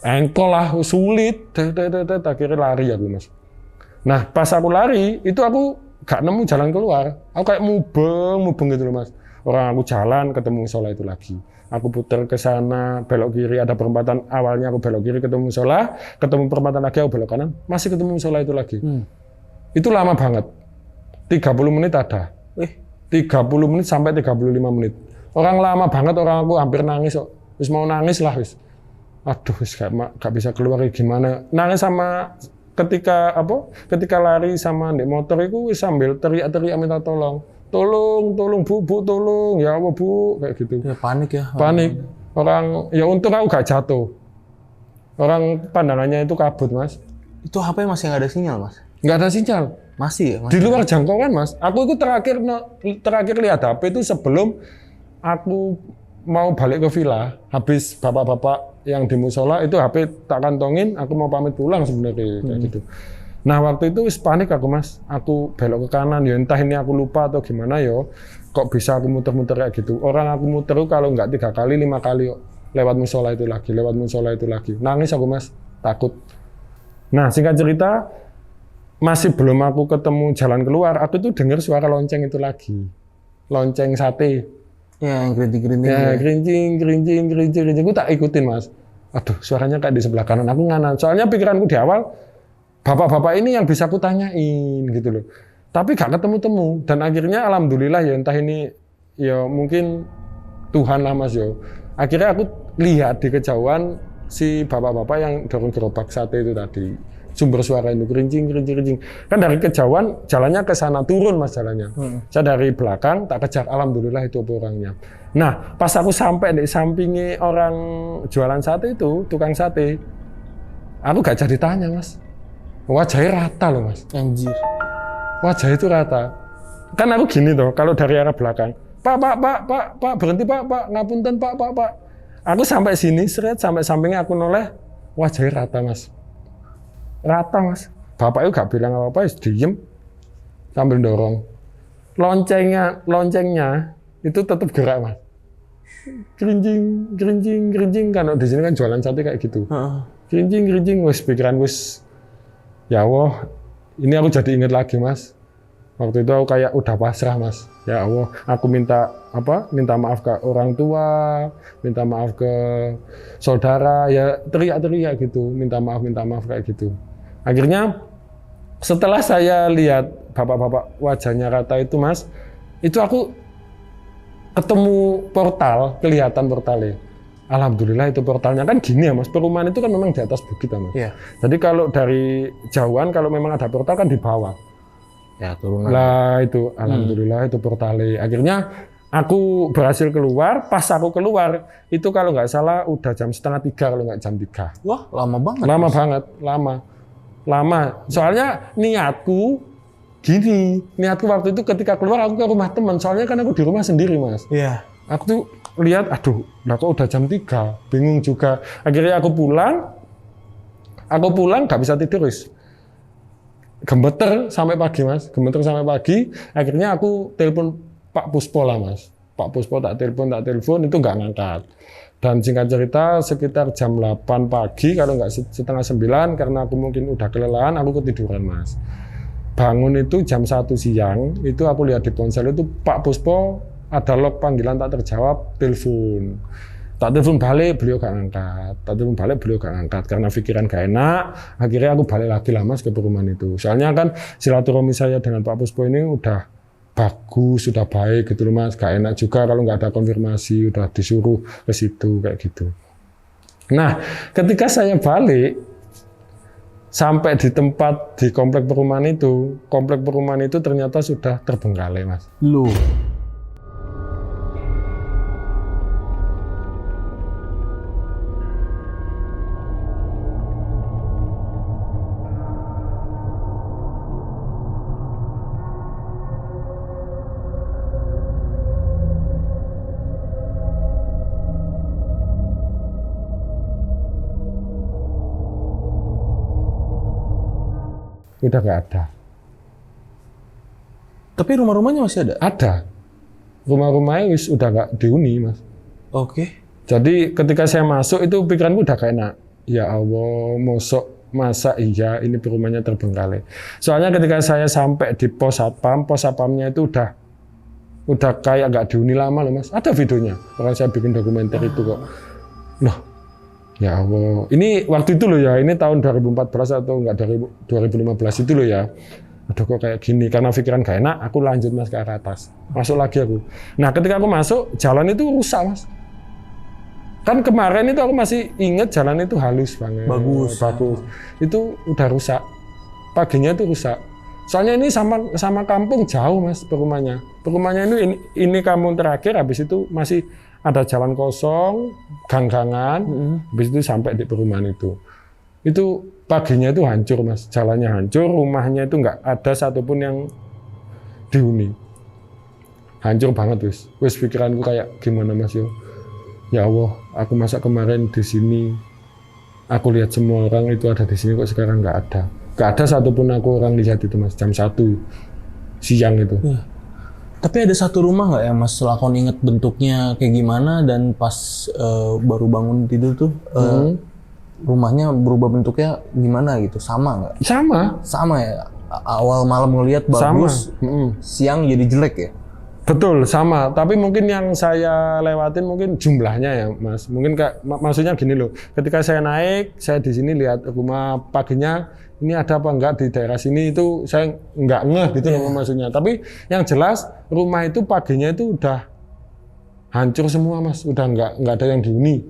Engkol lah sulit. Akhirnya lari aku Mas. Nah, pas aku lari itu aku gak nemu jalan keluar. Aku kayak mubeng gitu loh Mas. Orang aku jalan ketemu musola itu lagi. Aku putar ke sana, belok kiri ada perempatan. Awalnya aku belok kiri ketemu musola, ketemu perempatan lagi aku belok kanan, masih ketemu musola itu lagi. Itu lama banget. 30 menit ada. 30 menit sampai 35 menit. Orang lama banget, orang aku hampir nangis kok. Wis mau nangis lah wis. Aduh, wis gak bisa keluar gimana. Nangis sama ketika lari sama di motor itu sambil teriak-teriak minta tolong. Tolong Bu, tolong. Ya Allah Bu, kayak gitu. Ya panik ya. Panik. Orang, ya untung aku gak jatuh. Orang pandangannya itu kabut Mas. Itu HP masih nggak ada sinyal Mas? Nggak ada sinyal. Masih ya? Di luar jangkauan Mas. Aku itu terakhir lihat HP itu sebelum aku mau balik ke villa. Habis bapak-bapak yang di musola itu HP tak kantongin, aku mau pamit pulang sebenarnya kayak gitu. Nah waktu itu wis panik aku Mas, aku belok ke kanan, ya entah ini aku lupa atau gimana yo, kok bisa aku muter-muter kayak gitu. Orang aku muter kalau nggak 3 kali, 5 kali yo, lewat musola itu lagi. Nangis aku Mas, takut. Nah singkat cerita, masih belum aku ketemu jalan keluar, aku tuh dengar suara lonceng itu lagi. Lonceng sate. Ya yang gerinting-gerinting. Ya gerinting, aku tak ikutin Mas. Aduh suaranya kayak di sebelah kanan, aku nganan. Soalnya pikiranku di awal, bapak-bapak ini yang bisa aku tanyain gitu loh. Tapi gak ketemu-temu. Dan akhirnya alhamdulillah ya entah ini ya mungkin Tuhan lah Mas yo. Akhirnya aku lihat di kejauhan si bapak-bapak yang dorong gerobak sate itu tadi. Sumber suara itu kerincing. Kan dari kejauhan jalannya ke sana turun Mas jalannya. Saya dari belakang tak kejar, alhamdulillah itu orangnya. Nah, pas aku sampai di sampingnya orang jualan sate itu, tukang sate. Aku gak jadi tanya Mas. Wajahnya rata loh Mas. Anjir. Wajah itu rata. Kan aku gini tuh, kalau dari arah belakang. Pak, berhenti Pak, ngapunten Pak. Aku sampai sini, sampai sampingnya aku noleh, wajahnya rata Mas. Rata Mas. Bapak itu gak bilang apa-apa, diem sambil dorong. Loncengnya itu tetap gerak Mas. Gerinjing. Kan di sini kan jualan sate kayak gitu. Gerinjing, wis pikiran wis. Ya Allah, ini aku jadi ingat lagi Mas. Waktu itu aku kayak udah pasrah Mas. Ya Allah, aku minta maaf ke orang tua, minta maaf ke saudara, ya teriak-teriak gitu, minta maaf kayak gitu. Akhirnya setelah saya lihat bapak-bapak wajahnya rata itu Mas, itu aku ketemu portal, kelihatan portalnya. Alhamdulillah itu portalnya kan gini ya Mas, perumahan itu kan memang di atas bukit ya Mas. Iya. Jadi kalau dari jauhan kalau memang ada portal kan di bawah. Ya turunan. Lah itu alhamdulillah itu portalnya. Akhirnya aku berhasil keluar, pas aku keluar itu kalau nggak salah udah jam 2:30 kalau nggak jam 3. Wah, lama banget. Lama banget, lama. Soalnya niatku gini, niatku waktu itu ketika keluar aku ke rumah teman, soalnya kan aku di rumah sendiri Mas. Iya. Aku tuh lihat, aduh, nah kok udah jam 3, bingung juga. Akhirnya aku pulang nggak bisa tidur wis. Gemeter sampai pagi Mas, gemeter sampai pagi. Akhirnya aku telepon Pak Puspo lah Mas. Pak Puspo tak telepon itu nggak ngangkat. Dan singkat cerita sekitar jam 8 pagi kalau nggak setengah 9 karena aku mungkin udah kelelahan aku ketiduran Mas. Bangun itu jam 1 siang itu aku lihat di ponsel itu Pak Puspo ada log panggilan tak terjawab telepon. Tak telepon balik beliau gak ngangkat. Karena pikiran gak enak akhirnya aku balik lagi lah Mas ke perumahan itu. Soalnya kan silaturahmi saya dengan Pak Puspo ini udah bagus, sudah baik gitu loh Mas. Gak enak juga kalau nggak ada konfirmasi, udah disuruh ke situ kayak gitu. Nah, ketika saya balik sampai di tempat di komplek perumahan itu ternyata sudah terbengkalai Mas. Loh. Udah nggak ada. Tapi rumah-rumahnya masih ada? Ada. Rumah-rumahnya udah nggak dihuni Mas. Oke. Jadi ketika saya masuk itu pikiranku udah kayak enak. Ya Allah, masa iya ini perumahannya terbengkalai. Soalnya ketika saya sampai di pos satpamnya itu udah kayak nggak dihuni lama loh Mas. Ada videonya. Orang saya bikin dokumenter itu kok. Loh, ya Allah. Ini waktu itu loh ya. Ini tahun 2014 atau enggak 2015 itu loh ya. Aduh kok kayak gini. Karena pikiran gak enak, aku lanjut Mas ke arah atas. Masuk lagi aku. Nah ketika aku masuk, jalan itu rusak Mas. Kan kemarin itu aku masih inget jalan itu halus banget. Bagus. Itu udah rusak. Paginya itu rusak. Soalnya ini sama kampung jauh Mas perumahannya. Perumahannya ini kampung terakhir, habis itu masih ada jalan kosong, gang-gangan, habis itu sampai di perumahan itu. Itu paginya itu hancur Mas, jalannya hancur, rumahnya itu nggak ada satupun yang dihuni. Hancur banget wis pikiranku kayak gimana Mas yo. Ya Allah, aku masa kemarin di sini, aku lihat semua orang itu ada di sini kok sekarang nggak ada. Nggak ada satupun aku orang lihat itu Mas, jam 1 siang itu. Tapi ada satu rumah nggak ya Mas, lakon inget bentuknya kayak gimana dan pas baru bangun tidur tuh rumahnya berubah bentuknya gimana gitu, sama nggak? Sama ya. Awal malam ngelihat bagus, siang jadi jelek ya. Betul, sama. Tapi mungkin yang saya lewatin mungkin jumlahnya ya, Mas. Mungkin maksudnya gini loh. Ketika saya naik, saya di sini lihat rumah paginya ini ada apa enggak di daerah sini itu saya nggak ngeh gitu loh maksudnya. Tapi yang jelas rumah itu paginya itu udah hancur semua, Mas. Udah nggak ada yang dihuni.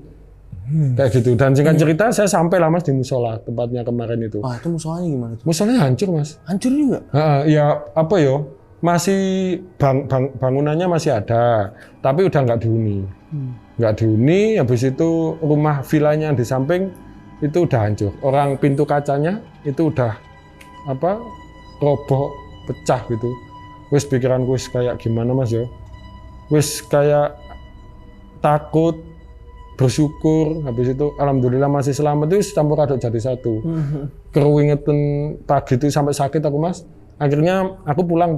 Kayak gitu. Dan singkat cerita saya sampai lah Mas di musola tempatnya kemarin itu. Wah, itu musolanya gimana tuh? Musolanya hancur, Mas. Hancur juga? Ya apa yo? Masih bangunannya masih ada, tapi udah nggak dihuni. Nggak dihuni, habis itu rumah vilanya di samping itu udah hancur. Orang pintu kacanya itu udah roboh, pecah gitu. Wis pikiranku wis kayak gimana Mas yo? Wis kayak takut, bersyukur, habis itu alhamdulillah masih selamat itu campur aduk jadi satu. Keringetan pagi itu sampai sakit aku Mas. Akhirnya aku pulang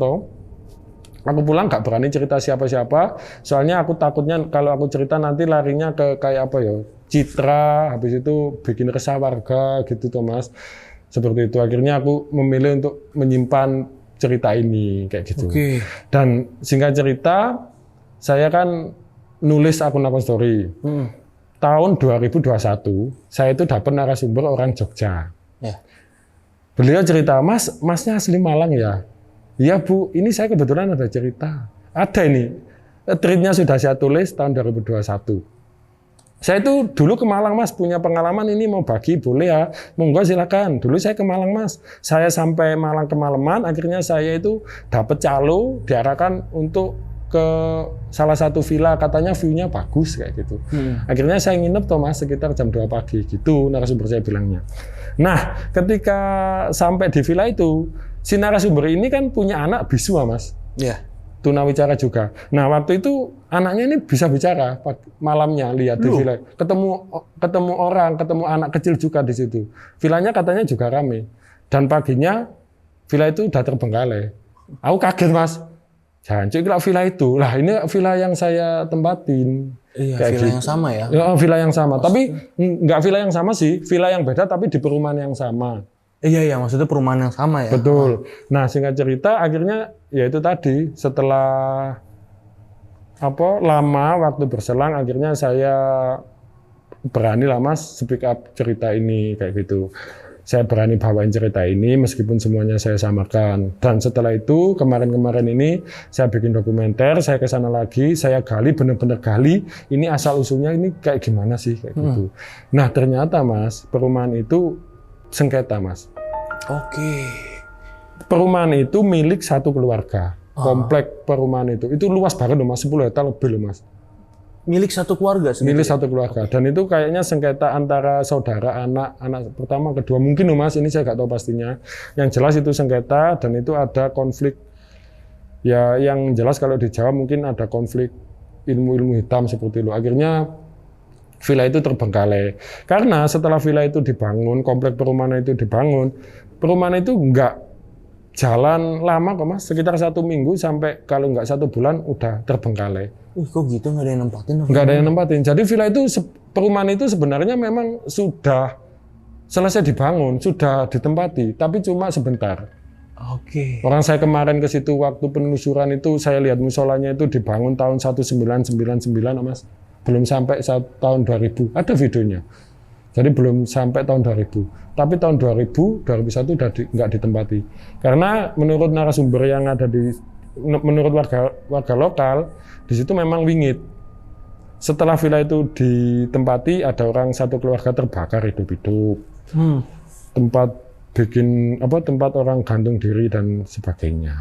Aku pulang gak berani cerita siapa-siapa, soalnya aku takutnya kalau aku cerita nanti larinya ke kayak apa ya, citra, habis itu bikin resah warga gitu toh Mas. Seperti itu, akhirnya aku memilih untuk menyimpan cerita ini kayak gitu. Dan singkat cerita, saya kan nulis akun-akun story. Tahun 2021, saya itu dapat narasumber orang Jogja. Beliau cerita, masnya asli Malang ya? Iya Bu, ini saya kebetulan ada cerita. Ada ini, tweetnya sudah saya tulis tahun 2021. Saya itu dulu ke Malang Mas, punya pengalaman ini mau bagi, boleh ya? Monggo silakan. Dulu saya ke Malang Mas, saya sampai Malang kemalaman, akhirnya saya itu dapat calo, diarahkan untuk ke salah satu villa, katanya view-nya bagus kayak gitu. Akhirnya saya nginep tuh Mas sekitar jam 2 pagi gitu narasumber saya bilangnya. Nah, ketika sampai di villa itu, si narasumber ini kan punya anak bisu Mas. Iya. Tunawicara juga. Nah, waktu itu anaknya ini bisa bicara malamnya lihat di villa. Ketemu orang, ketemu anak kecil juga di situ. Villanya katanya juga rame. Dan paginya villa itu udah terbengkalai. Aku kaget Mas. Jangan cuy, villa itu. Lah ini villa yang saya tempatin. Iya, kayak villa gitu. yang sama ya? Ya, villa yang sama. Tapi nggak villa yang sama sih. Villa yang beda tapi di perumahan yang sama. Iya, maksudnya perumahan yang sama ya? Betul. Nah, singkat cerita akhirnya ya itu tadi setelah lama waktu berselang akhirnya saya berani lah Mas speak up cerita ini kayak gitu. Saya berani bawain cerita ini meskipun semuanya saya samakan. Dan setelah itu kemarin-kemarin ini saya bikin dokumenter, saya ke sana lagi, saya gali benar-benar gali ini asal usulnya ini kayak gimana sih kayak gitu. Nah, ternyata Mas, perumahan itu sengketa Mas. Oke. Perumahan itu milik satu keluarga. Komplek perumahan itu luas banget loh Mas, 10 hektar lebih loh Mas. Milik satu keluarga segitu? Milik satu keluarga. Dan itu kayaknya sengketa antara saudara, anak pertama, kedua. Mungkin loh Mas, ini saya nggak tahu pastinya. Yang jelas itu sengketa dan itu ada konflik. Ya yang jelas kalau di Jawa mungkin ada konflik ilmu-ilmu hitam seperti itu. Akhirnya villa itu terbengkalai. Karena setelah villa itu dibangun, komplek perumahan itu dibangun, perumahan itu nggak jalan lama kok Mas, sekitar 1 minggu sampai kalau nggak 1 bulan udah terbengkalai. Kok gitu nggak ada yang nempatin? Nggak ada yang nempatin. Jadi villa itu, perumahan itu sebenarnya memang sudah selesai dibangun, sudah ditempati, tapi cuma sebentar. Oke. Orang saya kemarin ke situ waktu penelusuran itu, saya lihat musolanya itu dibangun tahun 1999 Mas. Belum sampai tahun 2000, ada videonya. Jadi belum sampai tahun 2000. Tapi tahun 2001 udah nggak ditempati. Karena menurut narasumber yang ada menurut warga lokal, di situ memang wingit. Setelah villa itu ditempati, ada orang satu keluarga terbakar hidup-hidup. Tempat tempat orang gantung diri dan sebagainya.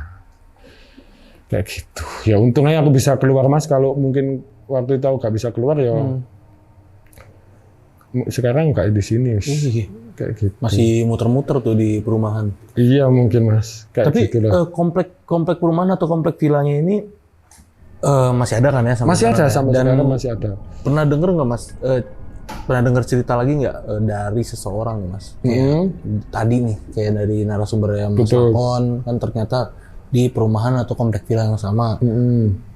Kayak gitu. Ya untungnya aku bisa keluar Mas, kalau mungkin waktu itu aku nggak bisa keluar ya. Sekarang nggak di sini. Kayak gitu. Masih muter-muter tuh di perumahan. Iya mungkin Mas. Kayak Tapi gitu lah. komplek perumahan atau komplek villanya ini masih ada kan ya? Masih ada sampai sekarang masih ada. Pernah denger nggak Mas? Pernah dengar cerita lagi nggak dari seseorang nih Mas? Tadi nih kayak dari narasumber yang Mas Akon kan ternyata di perumahan atau komplek villa yang sama.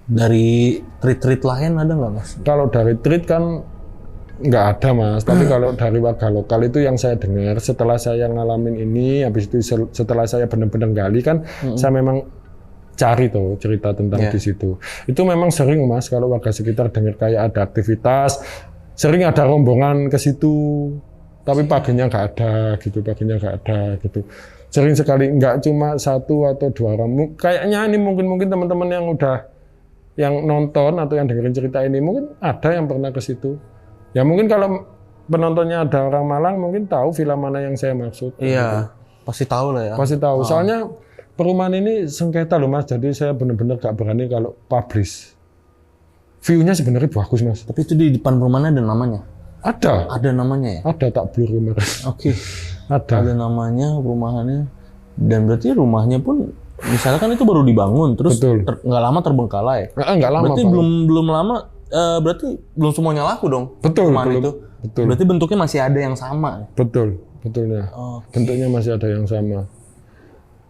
Dari treat lain ada nggak Mas? Kalau dari treat kan nggak ada Mas, tapi kalau dari warga lokal itu yang saya dengar setelah saya ngalamin ini, habis itu setelah saya benar-benar gali kan, saya memang cari tuh cerita tentang di situ. Itu memang sering Mas, kalau warga sekitar dengar kayak ada aktivitas, sering ada rombongan ke situ, tapi paginya nggak ada gitu. Sering sekali, nggak cuma 1 atau 2 orang. Kayaknya ini mungkin teman-teman yang nonton atau yang dengerin cerita ini mungkin ada yang pernah ke situ. Ya mungkin kalau penontonnya ada orang Malang mungkin tahu villa mana yang saya maksud. Iya, pasti tahu lah ya. Pasti tahu. Soalnya perumahan ini sengketa loh Mas, jadi saya benar-benar gak berani kalau publish. View-nya sebenarnya bagus Mas. Tapi itu di depan perumahannya ada namanya? Ada. Ada namanya ya? Ada, tak blur kemarin. Oke. Ada namanya perumahannya. Dan berarti rumahnya pun misalnya kan itu baru dibangun terus nggak lama terbengkalai. Nggak lama. Berarti belum lama. Berarti belum semuanya laku dong. Betul. Berarti bentuknya masih ada yang sama. Betulnya. Bentuknya masih ada yang sama.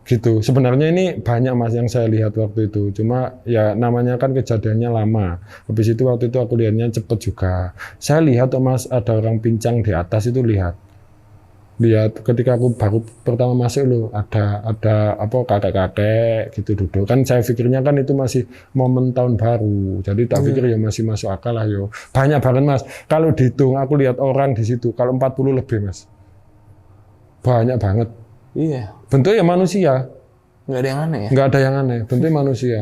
Gitu. Sebenarnya ini banyak Mas yang saya lihat waktu itu. Cuma ya namanya kan kejadiannya lama. Habis itu waktu itu aku lihatnya cepet juga. Saya lihat Mas ada orang pincang di atas itu lihat ketika aku baru pertama masuk loh ada kakek-kakek gitu duduk kan, saya pikirnya kan itu masih momen tahun baru, jadi tak pikir ya masih masuk akal lah yo. Banyak banget Mas, kalau dihitung aku lihat orang di situ kalau 40 lebih Mas, banyak banget. Iya. Bentuknya manusia, Nggak ada yang aneh ya? nggak ada yang aneh. Bentuknya manusia,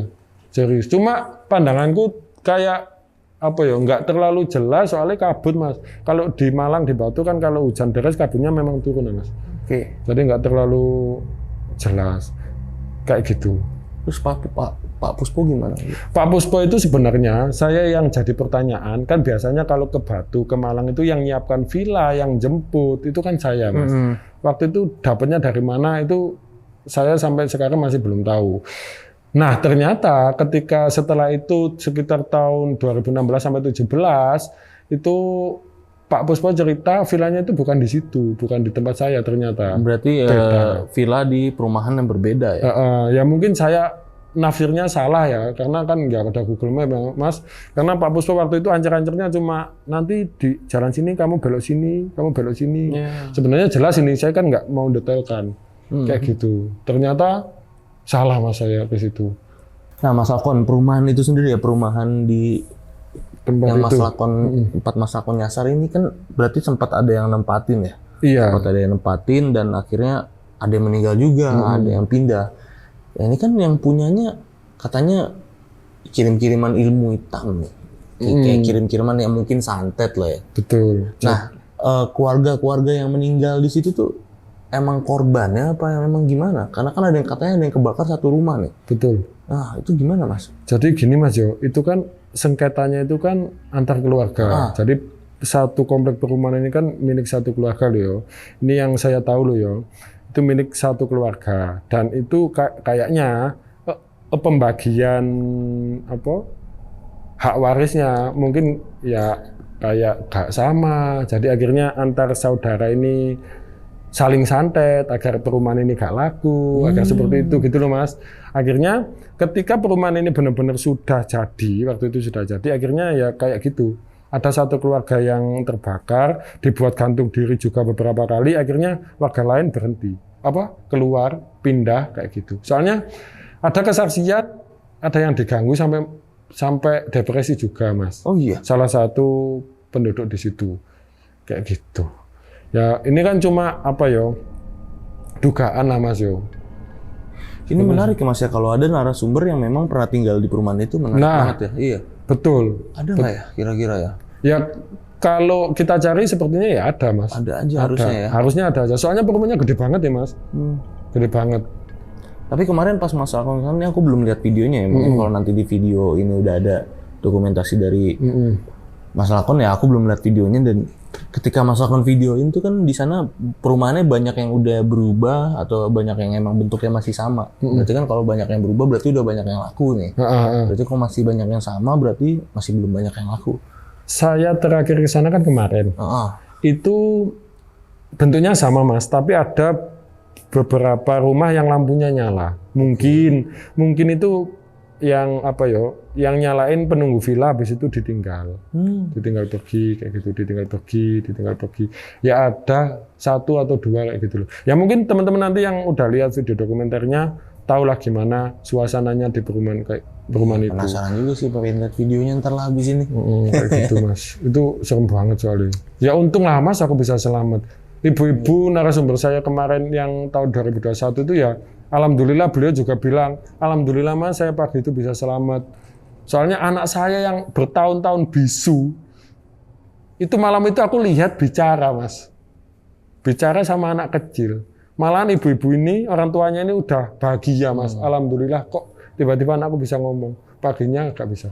serius. Cuma pandanganku kayak apa ya, nggak terlalu jelas soalnya kabut mas. Kalau di Malang di Batu kan kalau hujan deras kabutnya memang turun ya mas. Oke. Jadi nggak terlalu jelas kayak gitu. Terus Pak Puspo gimana? Pak Puspo itu sebenarnya saya yang jadi pertanyaan kan biasanya kalau ke Batu ke Malang itu yang nyiapkan villa, yang jemput itu kan saya mas. Waktu itu dapatnya dari mana itu saya sampai sekarang masih belum tahu. Nah ternyata ketika setelah itu sekitar tahun 2016 sampai 17 itu Pak Puspo cerita villanya itu bukan di situ, bukan di tempat saya ternyata. Berarti villa di perumahan yang berbeda ya? Ya mungkin saya nafsirnya salah ya, karena kan nggak ada Google Map ya, Mas. Karena Pak Puspo waktu itu ancar-ancarnya cuma nanti di jalan sini kamu belok sini, kamu belok sini. Sebenarnya jelas ini saya kan nggak mau detailkan kayak gitu. Ternyata salah mas saya ke situ. Nah Mas Lakon, perumahan itu sendiri ya, perumahan di Tempat yang itu. Mas Lakon, tempat Mas Lakon nyasar ini kan berarti sempat ada yang nempatin ya? Iya. Sempat ada yang nempatin dan akhirnya ada yang meninggal juga, ada yang pindah. Ya, ini kan yang punyanya katanya kirim-kiriman ilmu hitam nih. Kayak kirim-kiriman yang mungkin santet lah ya. Betul. Nah, keluarga-keluarga yang meninggal di situ tuh emang korbannya apa yang emang gimana? Karena kan ada yang katanya ada yang kebakar satu rumah nih. Betul. Nah, itu gimana mas? Jadi gini mas Yo, itu kan sengketanya itu kan antar keluarga. Jadi satu komplek perumahan ini kan milik satu keluarga loh yo. Ini yang saya tahu loh yo. Itu milik satu keluarga dan itu kayaknya pembagian apa hak warisnya mungkin ya kayak gak sama. Jadi akhirnya antar saudara ini saling santet agar perumahan ini gak laku, agar seperti itu gitu loh mas. Akhirnya ketika perumahan ini benar-benar sudah jadi, waktu itu sudah jadi, akhirnya ya kayak gitu. Ada satu keluarga yang terbakar, dibuat gantung diri juga beberapa kali, akhirnya warga lain berhenti. Keluar, pindah kayak gitu. Soalnya ada kesaksian, ada yang diganggu sampai depresi juga mas. Oh iya. Salah satu penduduk di situ kayak gitu. Ya ini kan cuma dugaan lah mas yo. Ini menarik ya mas ya, kalau ada narasumber yang memang pernah tinggal di perumahan itu menarik banget ya. Iya. Betul. Ada nggak ya kira-kira ya? Ya kalau kita cari sepertinya ya ada mas. Ada aja harusnya ya. Harusnya ada aja. Soalnya perumahannya gede banget ya mas. Gede banget. Tapi kemarin pas Mas Lakon kan aku belum lihat videonya ya. Mungkin kalau nanti di video ini udah ada dokumentasi dari Mas Lakon ya, aku belum lihat videonya. Dan ketika Mas Lakon videoin tuh kan di sana perumahannya banyak yang udah berubah atau banyak yang emang bentuknya masih sama. Berarti kan kalau banyak yang berubah berarti udah banyak yang laku nih. Berarti kalau masih banyak yang sama berarti masih belum banyak yang laku. Saya terakhir ke sana kan kemarin. Itu bentuknya sama mas, tapi ada beberapa rumah yang lampunya nyala. Mungkin itu yang yang nyalain penunggu villa, habis itu ditinggal. Ditinggal pergi kayak gitu, ditinggal pergi. Ya ada 1 atau 2 kayak gitu loh. Ya mungkin teman-teman nanti yang udah lihat video dokumenternya tahulah gimana suasananya di perumahan itu. Penasaran juga sih pengen lihat videonya ntar lah habis ini. Kayak gitu mas. Itu serem banget soalnya. Ya untung lah mas aku bisa selamat. Ibu-ibu narasumber saya kemarin yang tahun 2021 itu ya alhamdulillah beliau juga bilang, alhamdulillah mas saya pagi itu bisa selamat. Soalnya anak saya yang bertahun-tahun bisu, itu malam itu aku lihat bicara mas. Bicara sama anak kecil. Malahan ibu-ibu ini, orang tuanya ini udah bahagia mas. Alhamdulillah kok tiba-tiba anakku bisa ngomong. Paginya nggak bisa.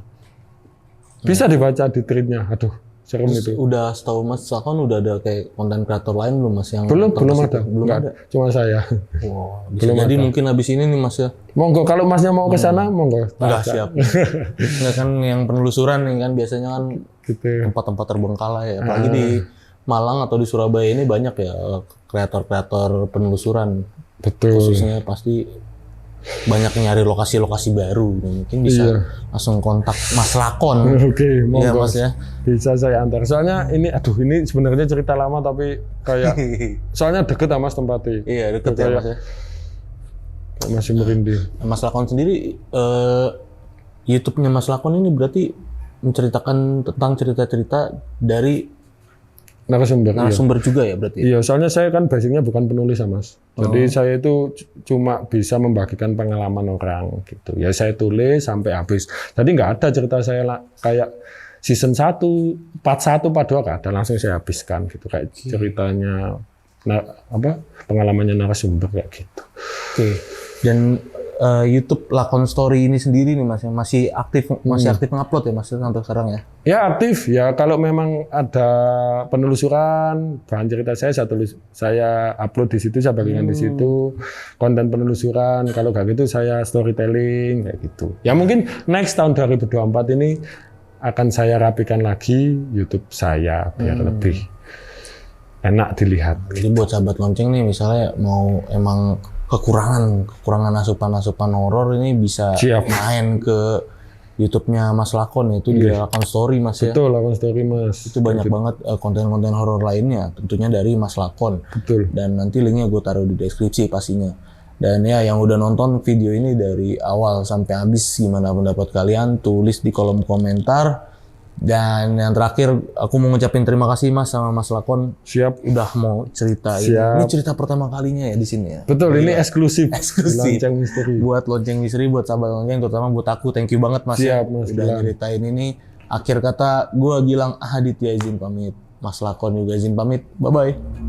Bisa dibaca di tweetnya, aduh. Serem itu. Udah setahu Mas Lakon udah ada kayak konten kreator lain belum mas yang belum ada. Belum ada. Cuma saya. Wow, bisa jadi mungkin habis ini nih mas ya. Monggo kalau masnya mau ke sana monggo. Enggak siap. Enggak kan yang penelusuran nih kan biasanya kan gitu. Tempat-tempat terbengkalai ya. Apalagi di Malang atau di Surabaya ini banyak ya kreator-kreator penelusuran. Betul. Khususnya pasti banyak nyari lokasi-lokasi baru, mungkin bisa langsung kontak Mas Lakon. Oke, monggo. Iya mas ya. Bisa saya antar. Soalnya ini sebenarnya cerita lama tapi kayak soalnya deket sama mas tempatnya. Iya deket ya mas ya. Masih merinding. Mas Lakon sendiri, YouTube-nya Mas Lakon ini berarti menceritakan tentang cerita-cerita dari narasumber juga ya berarti. Iya, soalnya saya kan basicnya bukan penulis ya, Mas. Jadi saya itu cuma bisa membagikan pengalaman orang gitu. Ya saya tulis sampai habis. Jadi nggak ada cerita saya kayak season 1, part 1, part 2 nggak ada, langsung saya habiskan gitu kayak ceritanya pengalamannya narasumber kayak gitu. Oke. Dan YouTube Lakon Story ini sendiri nih Mas, masih aktif ngupload ya Mas sampai sekarang ya? Ya aktif ya, kalau memang ada penelusuran bahan cerita saya upload di situ, saya bagikan di situ konten penelusuran. Kalau nggak gitu saya storytelling kayak gitu. Ya mungkin next tahun 2024 ini akan saya rapikan lagi YouTube saya biar lebih enak dilihat. Jadi buat sahabat lonceng nih misalnya mau emang kekurangan asupan horor ini bisa main ke YouTube-nya Mas Lakon, itu di Lakon Story Mas ya. Betul, Lakon Story Mas. Itu banyak banget konten-konten horor lainnya, tentunya dari Mas Lakon. Betul. Dan nanti linknya gue taruh di deskripsi pastinya. Dan ya yang udah nonton video ini dari awal sampai habis, gimana pendapat kalian? Tulis di kolom komentar. Dan yang terakhir, aku mau ngucapin terima kasih Mas sama Mas Lakon. Siap. Udah mau cerita ini cerita pertama kalinya ya di sini ya. Betul, ini eksklusif. Lonceng Misteri. Buat Lonceng Misteri, buat sahabat lonceng, terutama buat aku, thank you banget Mas. Siap, Mas. Udah ceritain ini. Akhir kata, gue Gilang Ahaditya izin pamit. Mas Lakon juga izin pamit. Bye-bye.